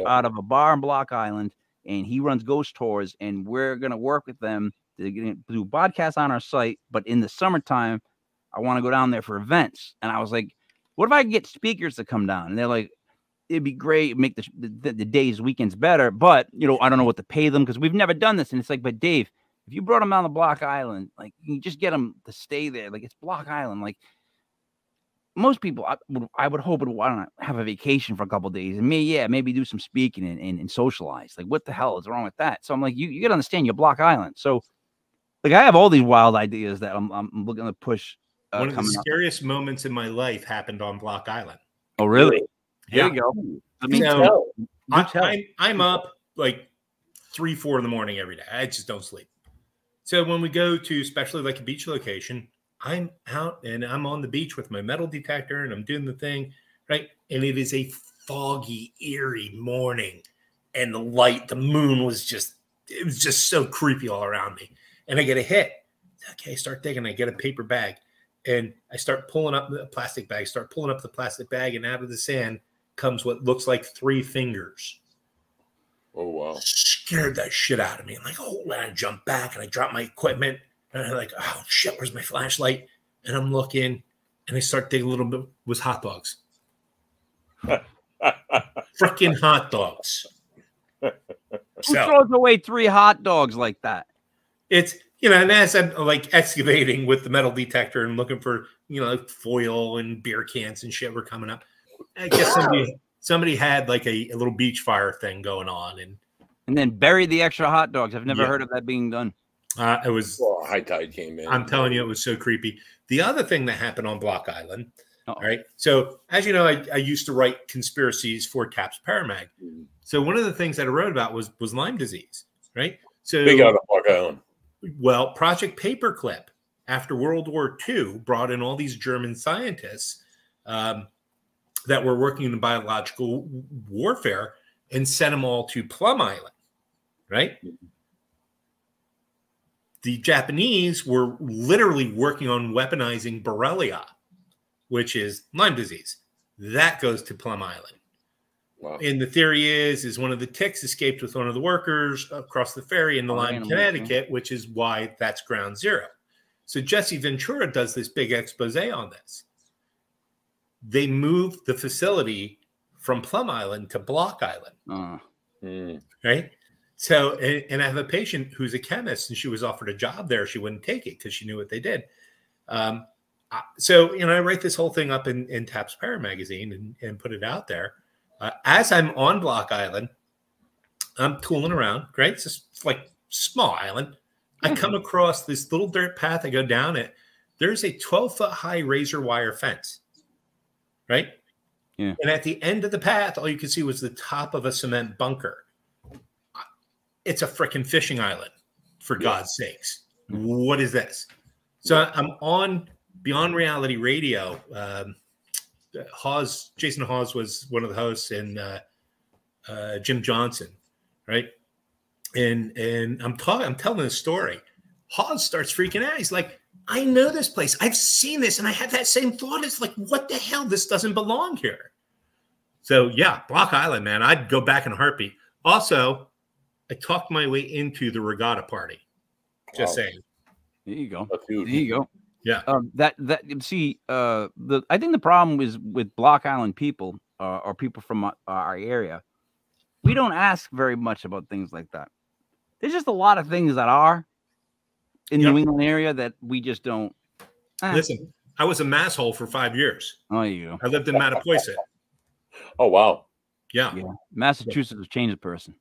S1: out of a bar on Block Island, and he runs ghost tours, and we're going to work with them to do podcasts on our site. But in the summertime, I want to go down there for events. And I was like, what if I get speakers to come down? And they're like, it'd be great, make the days, weekends better. But, I don't know what to pay them because we've never done this. And it's like, but Dave, if you brought them down to Block Island, like, you just get them to stay there. Like, it's Block Island. Like, most people, I would hope would want to have a vacation for a couple of days and maybe do some speaking and socialize. Like, what the hell is wrong with that? So I'm like, you got to understand your Block Island. So, like, I have all these wild ideas that I'm looking to push.
S3: One of the scariest moments in my life happened on Block Island.
S1: Oh, really?
S3: Yeah.
S1: There you go.
S3: I mean, I'm up like 3, 4 in the morning every day. I just don't sleep. So when we go to, especially like a beach location, I'm out and I'm on the beach with my metal detector and I'm doing the thing, right? And it is a foggy, eerie morning, and the moon was just so creepy all around me. And I get a hit. Okay, I start digging. I get a paper bag. And I start pulling up the plastic bag, and out of the sand comes what looks like 3 fingers.
S2: Oh, wow.
S3: Scared that shit out of me. I'm like, oh, and I jump back and I drop my equipment. And I'm like, oh, shit, where's my flashlight? And I'm looking and I start digging a little bit. It was hot dogs. Freaking hot dogs.
S1: Who throws away 3 hot dogs like that?
S3: It's, and as I'm like excavating with the metal detector and looking for, like foil and beer cans and shit were coming up. I guess somebody had like a little beach fire thing going on
S1: and then buried the extra hot dogs. I've never heard of that being done.
S3: It was
S2: high tide came in.
S3: I'm telling you, it was so creepy. The other thing that happened on Block Island, right? So as you know, I used to write conspiracies for Caps Paramag. So one of the things that I wrote about was Lyme disease, right? So
S2: big out of Block Island.
S3: Well, Project Paperclip, after World War II, brought in all these German scientists that were working in biological warfare and sent them all to Plum Island, right? The Japanese were literally working on weaponizing Borrelia, which is Lyme disease. That goes to Plum Island. Wow. And the theory is one of the ticks escaped with one of the workers across the ferry in the Lyme, Connecticut, which is why that's ground zero. So Jesse Ventura does this big expose on this. They moved the facility from Plum Island to Block Island. Right? So, and I have a patient who's a chemist, and she was offered a job there. She wouldn't take it because she knew what they did. So, I write this whole thing up in TAPS Paramagazine and put it out there. As I'm on Block Island, I'm tooling around, right? It's just like small island. I come across this little dirt path. I go down it. There's a 12-foot high razor wire fence, right? Yeah. And at the end of the path, all you could see was the top of a cement bunker. It's a freaking fishing island, for God's sakes. What is this? So I'm on Beyond Reality Radio. Jason Hawes was one of the hosts, and Jim Johnson, right? And I'm telling the story. Hawes starts freaking out. He's like, I know this place. I've seen this, and I had that same thought. It's like, what the hell? This doesn't belong here. So yeah, Block Island, man. I'd go back in a heartbeat. Also, I talked my way into the regatta party. Just saying.
S1: There you go. There you go.
S3: Yeah.
S1: I think the problem is with Block Island people or people from our area. We don't ask very much about things like that. There's just a lot of things that are in the New England area that we just don't.
S3: Listen, I was a masshole for 5 years.
S1: Oh, you go.
S3: I lived in Mattapoisett.
S2: Oh, wow.
S3: Yeah.
S1: Massachusetts has changed a person.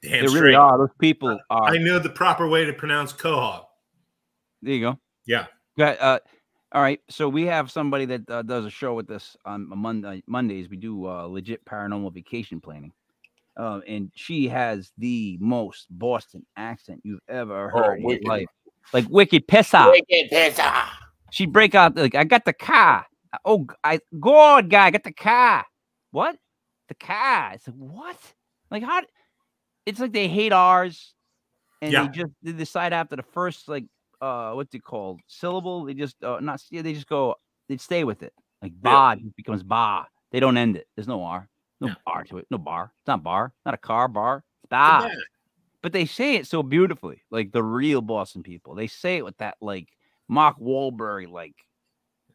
S3: Damn
S1: they
S3: straight.
S1: Really are. Those people are.
S3: I know the proper way to pronounce Quahog.
S1: There you go.
S3: Yeah.
S1: All right. So we have somebody that does a show with us on Mondays. We do legit paranormal vacation planning. and she has the most Boston accent you've ever heard in your life, like wicked pissa.
S2: Wicked pissa.
S1: She'd break out like, "I got the car. Oh, God, guy, I got the car. What? The car?" It's like, what? Like, how? It's like they hate ours, and they decide after the first, like, what's it called, syllable, they just they just go, they stay with it. Like ba becomes ba. They don't end it. There's no R, no bar to it, no bar. It's not bar, not a car, bar. It's ba. But they say it so beautifully, like the real Boston people. They say it with that like Mark Wahlberg like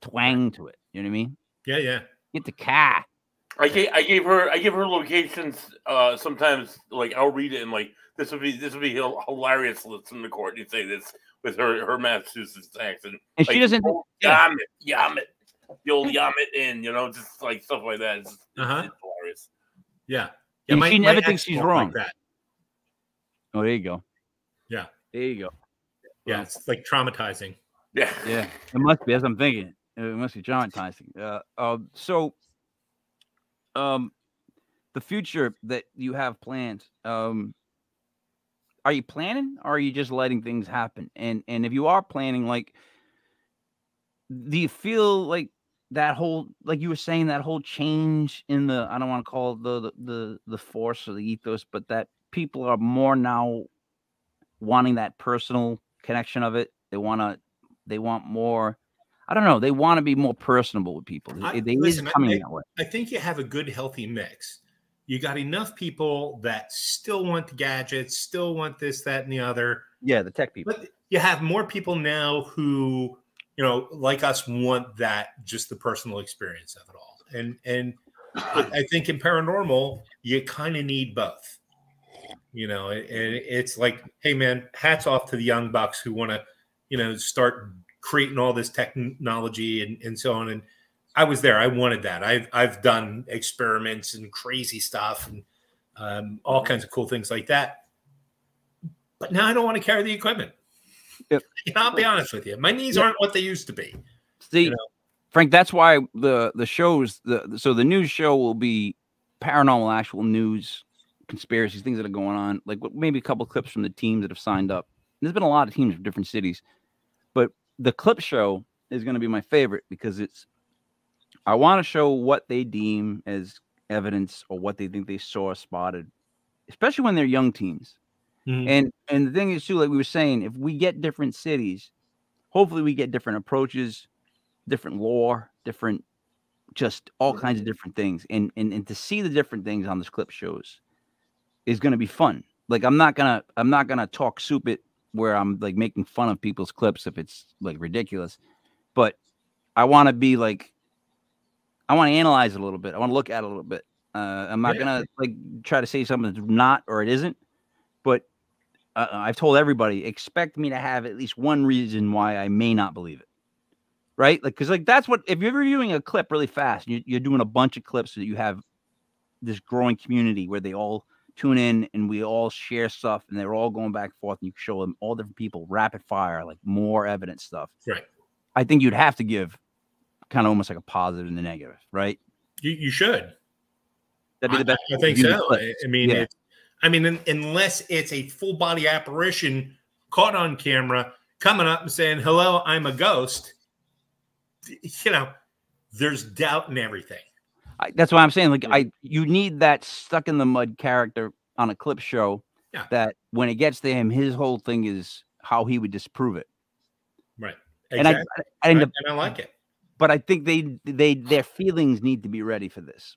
S1: twang to it. You know what I mean?
S3: Yeah, yeah.
S1: Get the cat.
S2: I gave her locations. Sometimes like I'll read it and like this would be hilarious to listen to court. You say this with her Massachusetts accent,
S1: and
S2: like,
S1: she doesn't.
S2: Yamit, the old Yamit in, just like stuff like that. It's hilarious.
S3: Yeah,
S1: and she never thinks she's wrong.
S3: Like that.
S1: Oh, there you go.
S3: Yeah,
S1: there you go.
S3: Yeah, it's like traumatizing.
S2: Yeah,
S1: yeah, it must be. As I'm thinking, it must be traumatizing. So, the future that you have planned, are you planning, or are you just letting things happen? And if you are planning, like, do you feel like that whole, like you were saying, that whole change in the, I don't want to call it the force or the ethos, but that people are more now wanting that personal connection of it. They want more, I don't know, they want to be more personable with people.
S3: I think you have a good, healthy mix. You got enough people that still want the gadgets, still want this, that, and the other.
S1: Yeah, the tech people.
S3: But you have more people now who, like us, want that, just the personal experience of it all. And I think in paranormal, you kind of need both. And it's like, hey, man, hats off to the young bucks who want to, start creating all this technology and so on. And I was there. I wanted that. I've done experiments and crazy stuff and all kinds of cool things like that. But now I don't want to carry the equipment.
S1: Yep.
S3: I'll be honest with you. My knees aren't what they used to be.
S1: See, Frank, that's why the shows, so the news show will be paranormal, actual news, conspiracies, things that are going on, like maybe a couple of clips from the teams that have signed up. There's been a lot of teams from different cities, but the clip show is going to be my favorite because I want to show what they deem as evidence or what they think they saw or spotted, especially when they're young teams. Mm-hmm. And the thing is too, like we were saying, if we get different cities, hopefully we get different approaches, different lore, different, just all kinds of different things. And to see the different things on this clip shows is going to be fun. Like I'm not gonna talk soup it where I'm like making fun of people's clips if it's like ridiculous, but I want to be like, I want to analyze it a little bit. I want to look at it a little bit. I'm not gonna like try to say something that's not or it isn't, but I've told everybody, expect me to have at least one reason why I may not believe it. Right? Like, because like that's what, if you're reviewing a clip really fast, you're doing a bunch of clips so that you have this growing community where they all tune in and we all share stuff and they're all going back and forth and you show them all different people rapid fire, like more evidence stuff.
S3: Right. I
S1: think you'd have to give kind of almost like a positive and a negative, right?
S3: You should.
S1: That'd be the best.
S3: I think so. I mean, unless it's a full body apparition caught on camera coming up and saying, "Hello, I'm a ghost," there's doubt in everything.
S1: That's why I'm saying, like, you need that stuck in the mud character on a clip show. Yeah. That when it gets to him, his whole thing is how he would disprove it.
S3: Right. Exactly.
S1: And
S3: I like it.
S1: But I think their feelings need to be ready for this.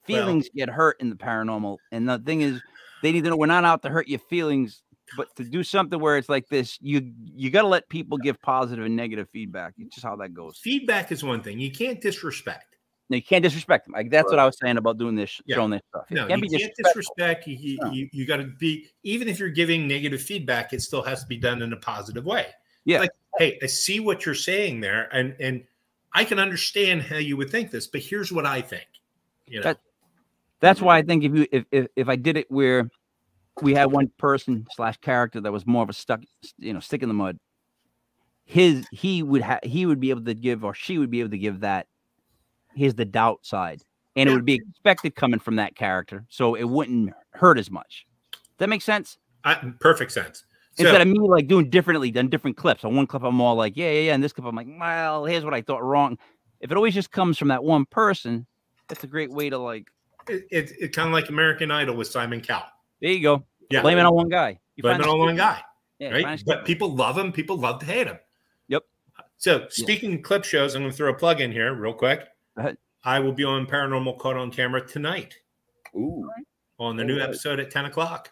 S1: Feelings get hurt in the paranormal, and the thing is, they need to know we're not out to hurt your feelings, but to do something where it's like this, you got to let people give positive and negative feedback. It's just how that goes.
S3: Feedback is one thing. You can't disrespect.
S1: No, you can't disrespect them. Like that's what I was saying about doing this, showing this stuff.
S3: No, you can't disrespect. You got to be, even if you're giving negative feedback, it still has to be done in a positive way.
S1: Yeah.
S3: Like, hey, I see what you're saying there, and I can understand how you would think this, but here's what I think.
S1: That's why I think if I did it where we had one person / character that was more of a stick in the mud, he would be able to give, or she would be able to give that. Here's the doubt side, and it would be expected coming from that character, so it wouldn't hurt as much. Does that make sense?
S3: Perfect sense.
S1: Instead of me like doing differently than different clips. On one clip, I'm all like, yeah. And this clip, I'm like, well, here's what I thought wrong. If it always just comes from that one person, that's a great way to like.
S3: It's kind of like American Idol with Simon Cowell.
S1: There you go.
S3: Yeah.
S1: Blame it on one guy.
S3: Blame it on one guy.
S1: Yeah,
S3: right? But people love him. People love to hate him.
S1: Yep.
S3: So speaking of clip shows, I'm going to throw a plug in here real quick.
S1: Go ahead.
S3: I will be on Paranormal Caught on Camera tonight.
S2: Ooh.
S3: On the new episode at 10 o'clock.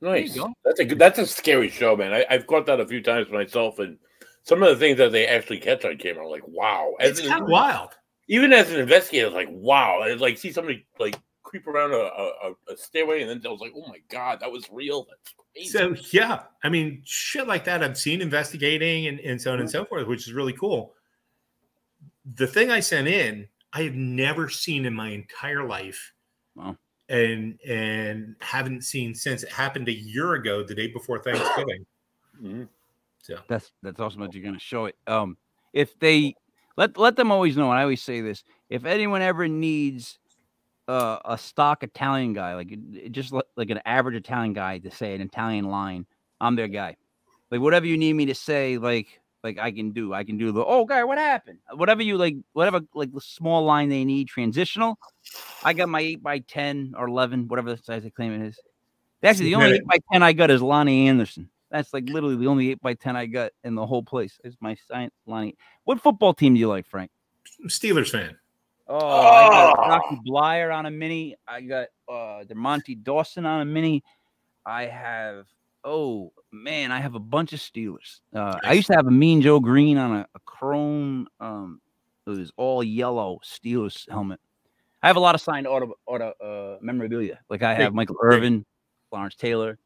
S2: Nice. That's a scary show, man. I've caught that a few times myself, and some of the things that they actually catch on camera, like wow,
S3: it's kind of wild.
S2: Even as an investigator, like wow, I like see somebody like creep around a stairway, and then I was like, oh my god, that was real. That's crazy.
S3: So yeah, I mean, shit like that I've seen investigating and so on and so forth, which is really cool. The thing I sent in, I have never seen in my entire life.
S1: Wow.
S3: And haven't seen since. It happened a year ago, the day before Thanksgiving.
S2: Mm-hmm.
S3: So
S1: that's awesome that you're going to show it. If they let them always know, and I always say this: if anyone ever needs a stock Italian guy, like just like an average Italian guy to say an Italian line, I'm their guy. Like whatever you need me to say, like I can do. I can do the guy, what happened? Whatever you like, whatever like the small line they need, transitional. I got my 8x10 or 11, whatever the size they claim it is. Actually, the only 8x10 I got is Lonnie Anderson. That's like literally the only 8x10 I got in the whole place. Is my science Lonnie. What football team do you like, Frank?
S3: Steelers fan.
S1: I got Rocky Blyer on a mini. I got DeMonte Dawson on a mini. I have I have a bunch of Steelers. I used to have a Mean Joe Green on a chrome. It was all yellow Steelers helmet. I have a lot of signed auto memorabilia. Like I have Michael Irvin, Lawrence Taylor,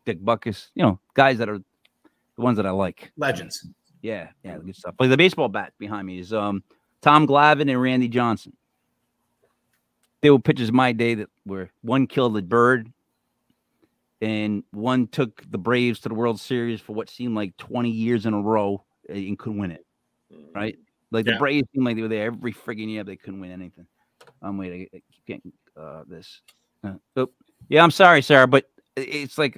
S1: Dick Butkus. You know, guys that are the ones that I like.
S3: Legends.
S1: Yeah, good stuff. Like the baseball bat behind me is Tom Glavine and Randy Johnson. They were pitchers my day that were one killed a bird, and one took the Braves to the World Series for what seemed like 20 years in a row and couldn't win it. Right? Like the Braves seemed like they were there every friggin' year, but they couldn't win anything. Wait, I keep getting this. Yeah, I'm sorry, Sarah, but it's like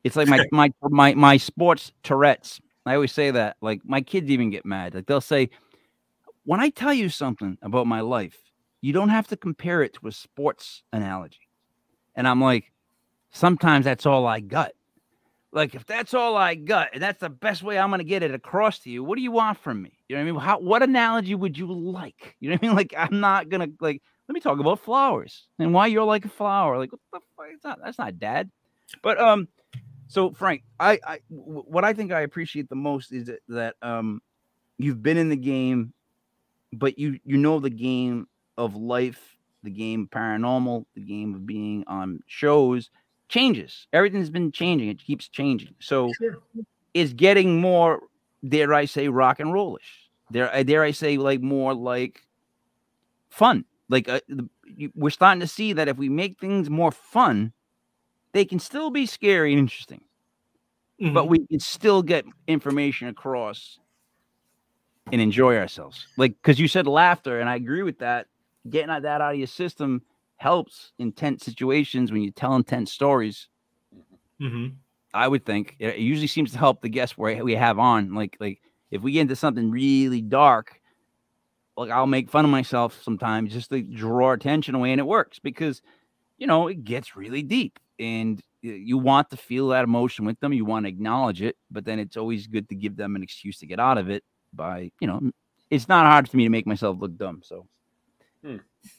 S1: my sports Tourette's. I always say that. Like my kids even get mad. Like they'll say, when I tell you something about my life, you don't have to compare it to a sports analogy. And I'm like, sometimes that's all I got. Like if that's all I got, and that's the best way I'm going to get it across to you, what do you want from me? You know what I mean? What analogy would you like? You know what I mean? Like I'm not going to like, let me talk about flowers and why you're like a flower. Like what the fuck? That's not dad. But so Frank, what I think I appreciate the most is that you've been in the game, but you know the game of life, the game of paranormal, the game of being on shows changes. Everything's been changing. It keeps changing. So it's getting more, dare I say, rock and rollish. Dare I say, like more like fun. Like we're starting to see that if we make things more fun, they can still be scary and interesting, but we can still get information across and enjoy ourselves. Like, because you said laughter, and I agree with that. Getting that out of your system helps in tense situations when you tell intense stories. I would think it usually seems to help the guests we have on. Like if we get into something really dark, like I'll make fun of myself sometimes just to draw attention away, and it works because it gets really deep, and you want to feel that emotion with them. You want to acknowledge it, but then it's always good to give them an excuse to get out of it by, it's not hard for me to make myself look dumb. So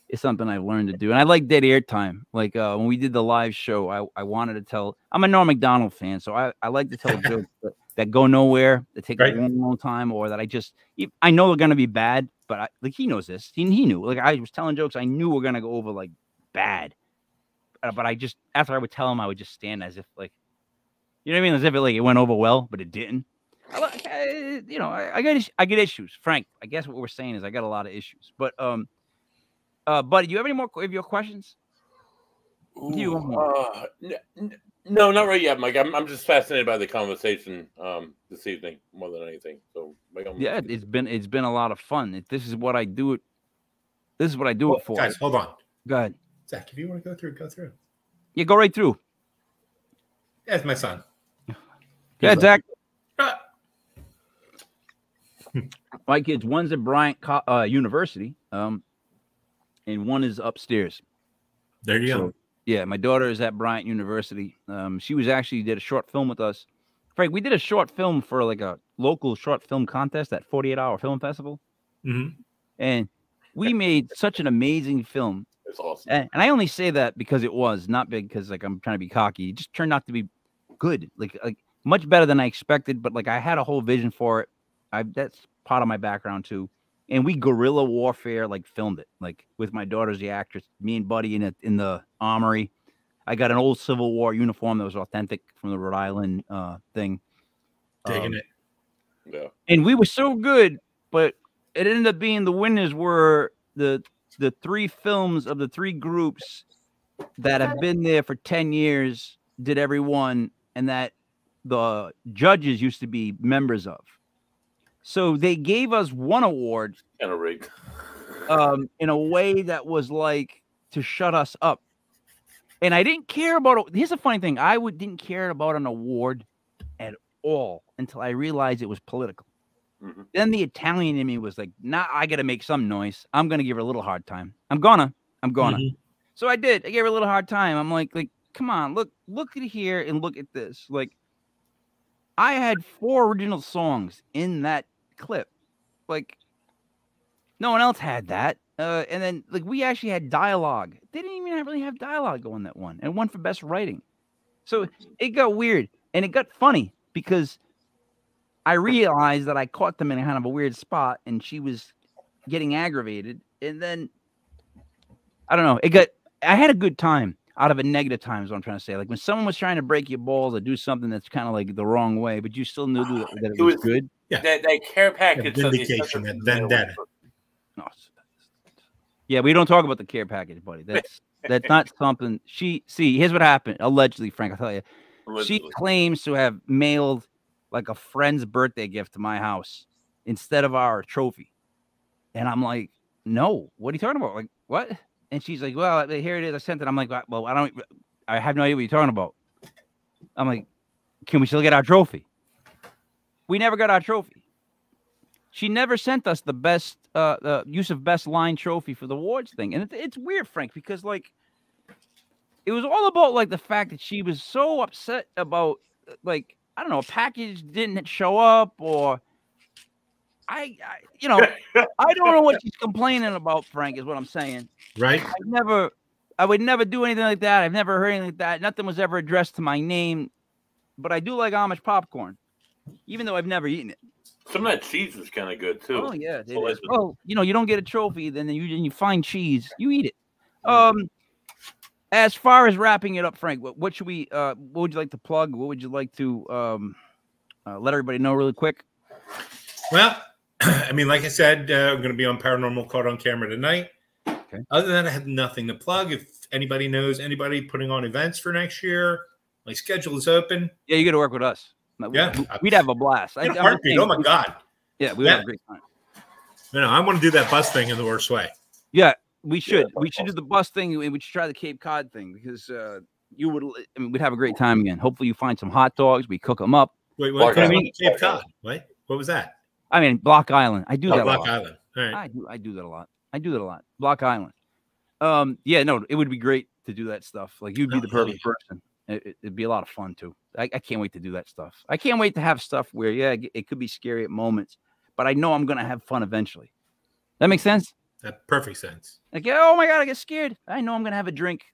S1: it's something I've learned to do. And I like dead air time. Like when we did the live show, I wanted to tell, I'm a Norm Macdonald fan. So I like to tell jokes that go nowhere, that take a long time, or that I know they're going to be bad, but he knows this. He knew, like I was telling jokes I knew were going to go over like bad. But I just, after I would tell him, I would just stand as if like, you know what I mean? As if it went over well, but it didn't. I get issues, Frank. I guess what we're saying is I got a lot of issues. But buddy, do you have any more of your questions?
S2: No, not right yet, Mike. I'm just fascinated by the conversation this evening more than anything. So
S1: yeah, it's been a lot of fun. This is what I do it. This is what I do it for.
S3: Guys, hold on.
S1: Go ahead.
S3: Zach, if you want to go through, go through.
S1: Yeah, go right through.
S3: That's my son.
S1: Yeah, Zach.
S3: Ah.
S1: My kids, one's at Bryant University, and one is upstairs.
S3: There you go.
S1: Yeah, my daughter is at Bryant University. She was actually did a short film with us. Frank, we did a short film for like a local short film contest at 48-hour Film Festival. And we made such an amazing film.
S2: It's awesome.
S1: And I only say that because it was, not because like I'm trying to be cocky. It just turned out to be good, like much better than I expected. But like I had a whole vision for it. That's part of my background too. And we guerrilla warfare like filmed it, like with my daughter's the actress, me and Buddy in the armory. I got an old Civil War uniform that was authentic from the Rhode Island thing.
S3: Digging it.
S2: Yeah.
S1: And we were so good, but it ended up being the winners were the 3 films of the 3 groups that have been there for 10 years, did every one, and that the judges used to be members of. So they gave us one award
S2: And a rig.
S1: in a way that was like to shut us up. And I didn't care about it. Here's the funny thing. I didn't care about an award at all until I realized it was political. Then the Italian in me was like, nah, I got to make some noise. I'm going to give her a little hard time. I'm gonna. So I did. I gave her a little hard time. I'm like, come on, look at here and look at this. Like, I had 4 original songs in that clip. Like, no one else had that. And then, like, we actually had dialogue. They didn't even really have dialogue on that one. And one for best writing. So it got weird. And it got funny because I realized that I caught them in kind of a weird spot. And she was getting aggravated. And then, I don't know. I had a good time out of a negative time is what I'm trying to say. Like when someone was trying to break your balls or do something that's kind of like the wrong way, but you still knew that it was good.
S2: Yeah. That care package.
S3: Vindication, that vendetta.
S1: Oh, yeah, we don't talk about the care package, buddy. That's not something here's what happened. Allegedly, Frank, I'll tell you. Allegedly. She claims to have mailed like a friend's birthday gift to my house instead of our trophy. And I'm like, no, what are you talking about? Like, what? And she's like, well, here it is. I sent it. I'm like, well, I have no idea what you're talking about. I'm like, can we still get our trophy? We never got our trophy. She never sent us the best use of best line trophy for the awards thing. And it's weird, Frank, because like it was all about like the fact that she was so upset about like, I don't know, a package didn't show up or I don't know what she's complaining about, Frank, is what I'm saying.
S3: Right.
S1: I would never do anything like that. I've never heard anything like that. Nothing was ever addressed to my name, but I do like Amish popcorn, even though I've never eaten it.
S2: Some of that cheese is kind of good too.
S1: Oh yeah, it is. Well, you don't get a trophy, then you find cheese, you eat it. As far as wrapping it up, Frank, what should we? What would you like to plug? What would you like to let everybody know really quick?
S3: Well, I mean, like I said, I'm going to be on Paranormal Caught on Camera tonight. Okay. Other than that, I have nothing to plug. If anybody knows anybody putting on events for next year, my schedule is open.
S1: Yeah, you got to work with us.
S3: Yeah,
S1: we'd have a blast.
S3: Oh my God.
S1: Yeah, we would have a great time.
S3: No, I want to do that bus thing in the worst way.
S1: Yeah, we should. Yeah, we should do the bus thing. We should try the Cape Cod thing because we'd have a great time again. Hopefully, you find some hot dogs. We cook them up.
S3: Wait, what? Cape Cod? What was that?
S1: I mean, Block Island. I do that
S3: Block
S1: a lot.
S3: Island. All right.
S1: I do that a lot. Block Island. Yeah, no, it would be great to do that stuff. Like you'd be the perfect person. It'd be a lot of fun too. I can't wait to do that stuff. I can't wait to have stuff where, yeah, it could be scary at moments, but I know I'm going to have fun eventually. That makes sense?
S3: That perfect sense.
S1: Like, oh my God, I get scared. I know I'm going to have a drink.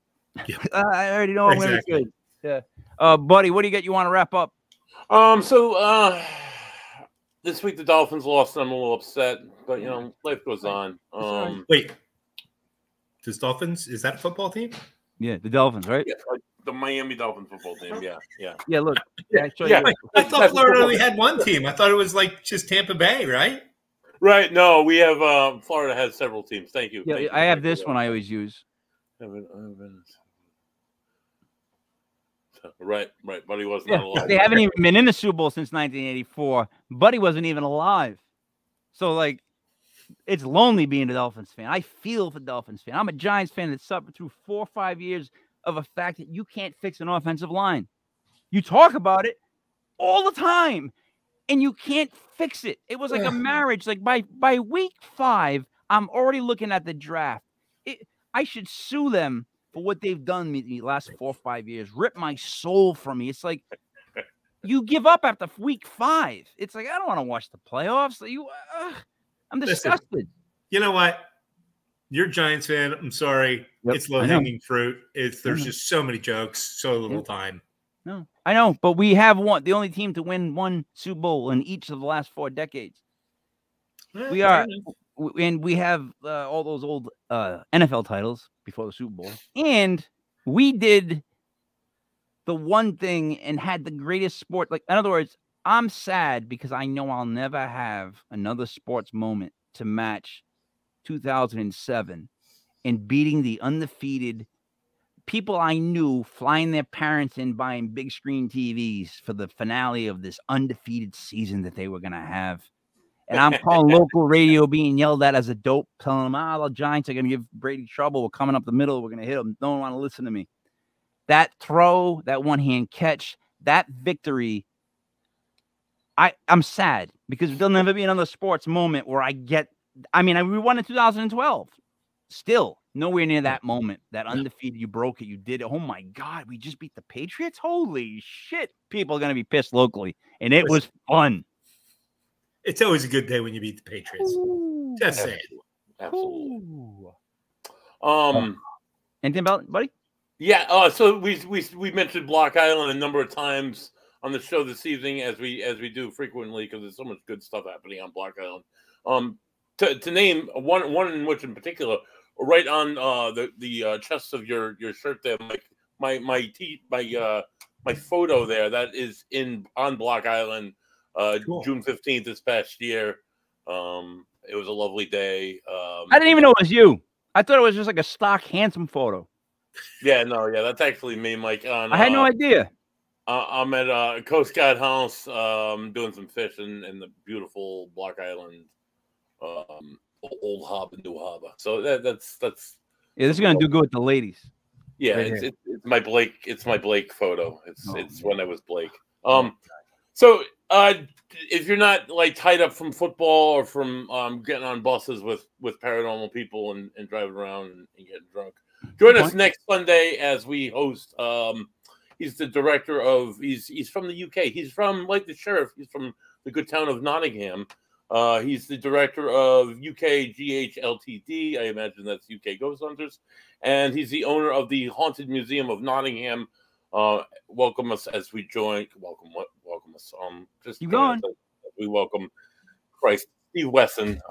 S1: Yeah. I already know I'm going to be good. Yeah. Buddy, what do you got? You want to wrap up?
S2: This week the Dolphins lost, and I'm a little upset, but life goes on.
S3: Wait, is that a football team?
S1: Yeah, the Dolphins, right?
S2: Yeah, like the Miami Dolphins football team. Yeah.
S1: Yeah, look.
S3: I thought Florida only had one team. I thought it was like just Tampa Bay, right?
S2: Right. No, we have Florida has several teams. Thank you.
S1: Yeah, I have this one I always use.
S2: Right. Buddy wasn't alive.
S1: They haven't even been in the Super Bowl since 1984. Buddy wasn't even alive. So, like, it's lonely being a Dolphins fan. I feel for Dolphins fan. I'm a Giants fan that suffered through 4 or 5 years of a fact that you can't fix an offensive line. You talk about it all the time, and you can't fix it. It was like a marriage. Like by week 5, I'm already looking at the draft. I should sue them for what they've done me the last 4 or 5 years. Rip my soul from me. It's like you give up after week 5. It's like I don't want to watch the playoffs. I'm disgusted.
S3: Listen, you know what? You're a Giants fan. I'm sorry.
S1: Yep,
S3: it's low-hanging fruit. There's just so many jokes, so little time.
S1: No, I know, but we have the only team to win 1 Super Bowl in each of the last 4 decades. We are, and we have all those old NFL titles before the Super Bowl, and we did the one thing and had the greatest sport. Like, in other words, I'm sad because I know I'll never have another sports moment to match 2007 and beating the undefeated people I knew, flying their parents in, buying big screen TVs for the finale of this undefeated season that they were going to have. And I'm calling local radio, being yelled at as a dope, telling them, the Giants are going to give Brady trouble. We're coming up the middle. We're going to hit them. No one want to listen to me. That throw, that one-hand catch, that victory, I'm sad because there'll never be another sports moment where we won in 2012. Still, nowhere near that moment, that undefeated, you broke it, you did it. Oh, my God, we just beat the Patriots? Holy shit. People are going to be pissed locally, and it was fun.
S3: It's always a good day when you beat the Patriots.
S1: Ooh,
S3: just saying.
S2: Absolutely.
S1: Anything about it, buddy?
S2: Yeah, so we mentioned Block Island a number of times on the show this evening, as we do frequently, because there's so much good stuff happening on Block Island. To name one in which in particular, right on the chest of your shirt there, my photo there, that is on Block Island, cool. June 15th this past year. It was a lovely day.
S1: I didn't even know it was you. I thought it was just like a stock handsome photo.
S2: Yeah, that's actually me, Mike.
S1: I had no idea.
S2: I'm at a Coast Guard house, doing some fishing in the beautiful Block Island, old harbor, new harbor. So that's
S1: yeah. This is gonna do good with the ladies.
S2: Yeah,
S1: right
S2: it's my Blake. It's my Blake photo. It's when I was Blake. So if you're not like tied up from football or from getting on buses with paranormal people and driving around and getting drunk, join us next Sunday as we host. He's the director of. He's from the UK. He's from, like the sheriff. He's from the good town of Nottingham. He's the director of UK GH I imagine that's UK Ghost Hunters, and he's the owner of the Haunted Museum of Nottingham. Welcome us as we join. Welcome us. Just
S1: keep going.
S2: We welcome Steve Wesson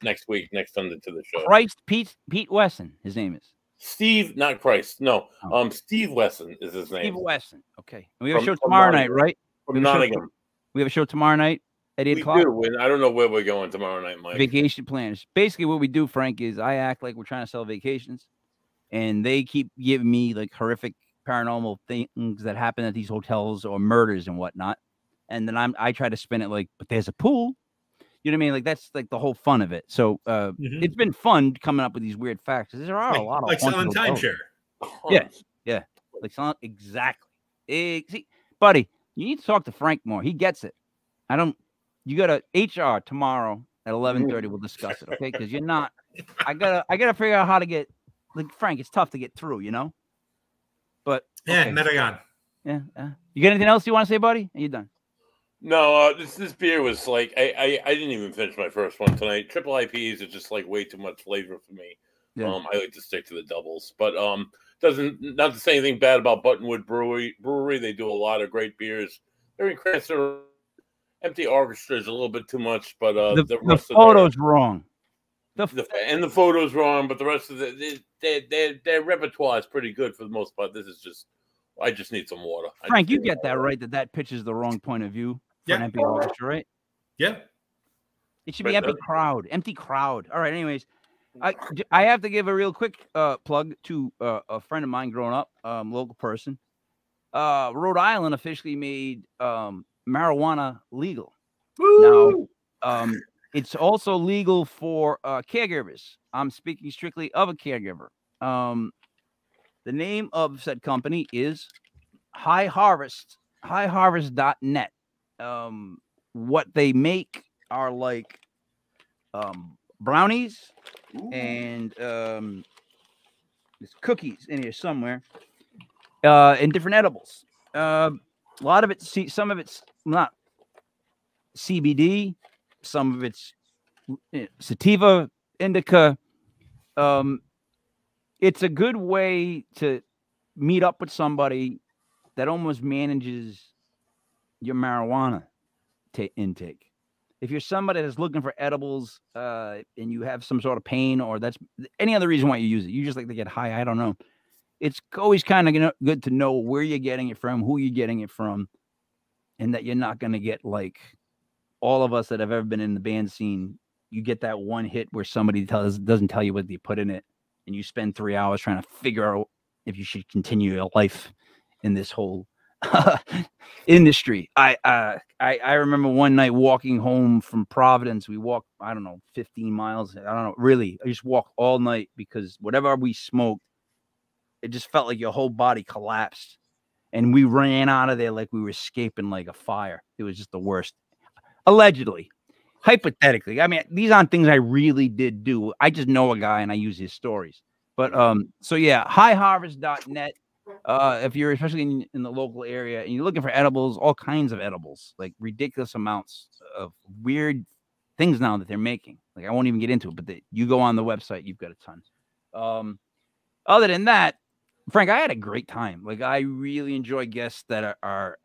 S2: next Sunday to the show.
S1: Pete Wesson, his name is.
S2: Steve, not Christ. No, Steve Wesson is his name.
S1: Steve Wesson. Okay. And we have a show tomorrow night, right?
S2: From Nottingham.
S1: We have a show tomorrow night at 8 o'clock.
S2: We do, and I don't know where we're going tomorrow night, Mike.
S1: Vacation planners. Basically, what we do, Frank, is I act like we're trying to sell vacations, and they keep giving me like horrific paranormal things that happen at these hotels or murders and whatnot. And then I try to spin it like, but there's a pool. You know what I mean? Like that's like the whole fun of it. So it's been fun coming up with these weird facts. There are a lot of
S3: like selling timeshare.
S1: Yeah. Like selling exactly. See, buddy, you need to talk to Frank more. He gets it. You got to HR tomorrow at 11:30. We'll discuss it, okay? Because you're not. I gotta figure out how to get like Frank. It's tough to get through, you know. But
S3: okay. Metagon.
S1: Yeah. You got anything else you want to say, buddy? Are you done?
S2: No, this beer was like I didn't even finish my first one tonight. Triple IPAs are just like way too much flavor for me. Yeah. I like to stick to the doubles, but not to say anything bad about Buttonwood Brewery. They do a lot of great beers. They're in Cranston. Empty Orchestra is a little bit too much, but the
S1: photo's wrong.
S2: The photo's wrong, but the rest of their repertoire is pretty good for the most part. This is just. I just need some water.
S1: Frank, you get that right? That pitches the wrong point of view for an empty orchestra, right?
S3: Yeah.
S1: It should be empty crowd. Empty crowd. All right. Anyways, I have to give a real quick plug to a friend of mine growing up, local person. Rhode Island officially made marijuana legal.
S3: Woo!
S1: Now, It's also legal for caregivers. I'm speaking strictly of a caregiver. The name of said company is High Harvest, highharvest.net. What they make are like brownies and there's cookies in here somewhere, and different edibles. A lot of it, some of it's not CBD, some of it's sativa, indica. It's a good way to meet up with somebody that almost manages your marijuana intake. If you're somebody that's looking for edibles and you have some sort of pain, or that's any other reason why you use it, you just like to get high, I don't know. It's always kind of good to know where you're getting it from, who you're getting it from, and that you're not going to get like all of us that have ever been in the band scene. You get that one hit where somebody doesn't tell you what they put in it, and you spend 3 hours trying to figure out if you should continue your life in this whole industry. I remember one night walking home from Providence. We walked, I don't know, 15 miles. I don't know, really. I just walked all night because whatever we smoked, it just felt like your whole body collapsed. And we ran out of there like we were escaping like a fire. It was just the worst. Allegedly. Hypothetically. I mean, these aren't things I really did do. I just know a guy and I use his stories. But so yeah, highharvest.net. If you're especially in the local area and you're looking for edibles, all kinds of edibles, like ridiculous amounts of weird things now that they're making. Like I won't even get into it, but you go on the website, you've got a ton. Other than that, Frank, I had a great time. Like I really enjoy guests that are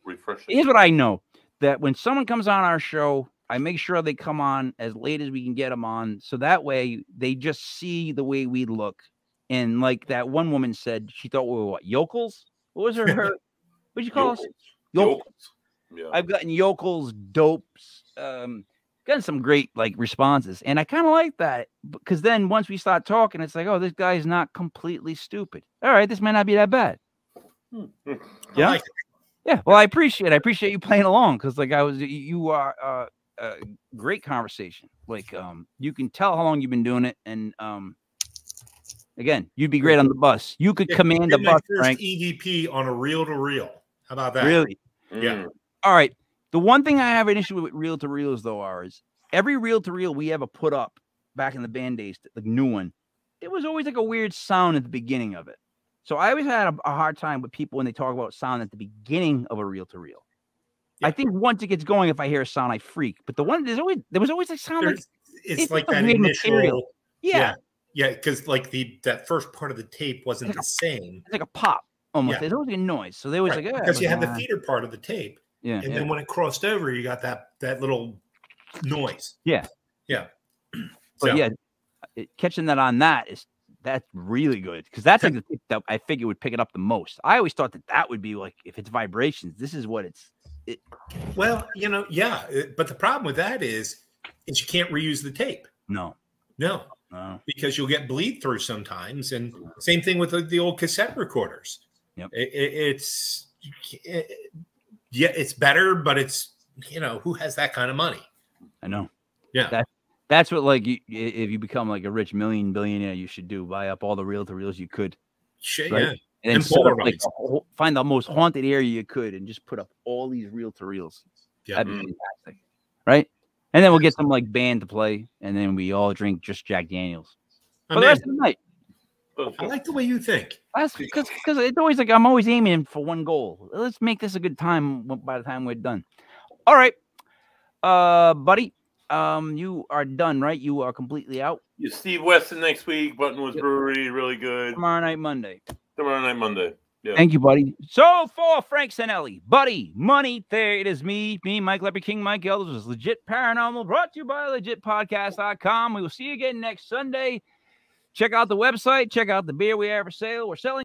S2: refreshing.
S1: Here's what I know, that when someone comes on our show, I make sure they come on as late as we can get them on. So that way they just see the way we look. And like that one woman said, she thought we were what, yokels? What was her what'd you call us? Yokels. Yeah. I've gotten yokels, dopes, gotten some great like responses. And I kind of like that because then once we start talking, it's like, oh, this guy's not completely stupid. All right, this might not be that bad. Yeah. Like yeah. Well, I appreciate you playing along because like you are great conversation. Like you can tell how long you've been doing it, and again, you'd be great on the bus. You could command the bus, Frank.
S3: EVP on a reel-to-reel. How about that?
S1: Really?
S3: Yeah.
S1: All right. The one thing I have an issue with reel-to-reels, though, is every reel-to-reel we ever put up back in the band days, the new one, it was always like a weird sound at the beginning of it. So I always had a hard time with people when they talk about sound at the beginning of a reel-to-reel. Yeah. I think once it gets going, if I hear a sound, I freak. But the one there was always a sound like
S3: it's like that initial material.
S1: Yeah.
S3: Yeah, because like that first part of the tape wasn't the same.
S1: It's like a pop almost. Yeah. There's always a noise. So they always like
S3: because you had the feeder part of the tape.
S1: Yeah.
S3: And then when it crossed over, you got that little noise.
S1: Yeah.
S3: Yeah.
S1: But yeah, catching that's really good because that's like the tip that I figure would pick it up the most. I always thought that would be like if it's vibrations, this is what it's.
S3: Well, yeah, but the problem with that is you can't reuse the tape.
S1: No.
S3: Because you'll get bleed through sometimes, and same thing with the old cassette recorders.
S1: Yep.
S3: It's better, but it's who has that kind of money?
S1: I know.
S3: Yeah,
S1: that's what like if you become like a rich billionaire, you should do buy up all the reel-to-reels you could.
S3: Shit,
S1: right?
S3: Yeah.
S1: And then find the most haunted area you could and just put up all these reel-to-reels.
S3: Yeah.
S1: That'd be fantastic. Right? And then we'll get some like band to play, and then we all drink just Jack Daniels for the rest of the night.
S3: I like the way you think.
S1: That's because it's always like I'm always aiming for one goal. Let's make this a good time by the time we're done. All right, buddy. You are done, right? You are completely out.
S2: You Steve Weston next week. Buttonwoods Brewery, really good.
S1: Tomorrow night, Monday.
S2: Yeah.
S1: Thank you, buddy. So for Frank Cinelli, Buddy Money, there it is me, Mike Leopard King, Mike Elders. This is Legit Paranormal, brought to you by legitpodcast.com. We will see you again next Sunday. Check out the website. Check out the beer we have for sale. We're selling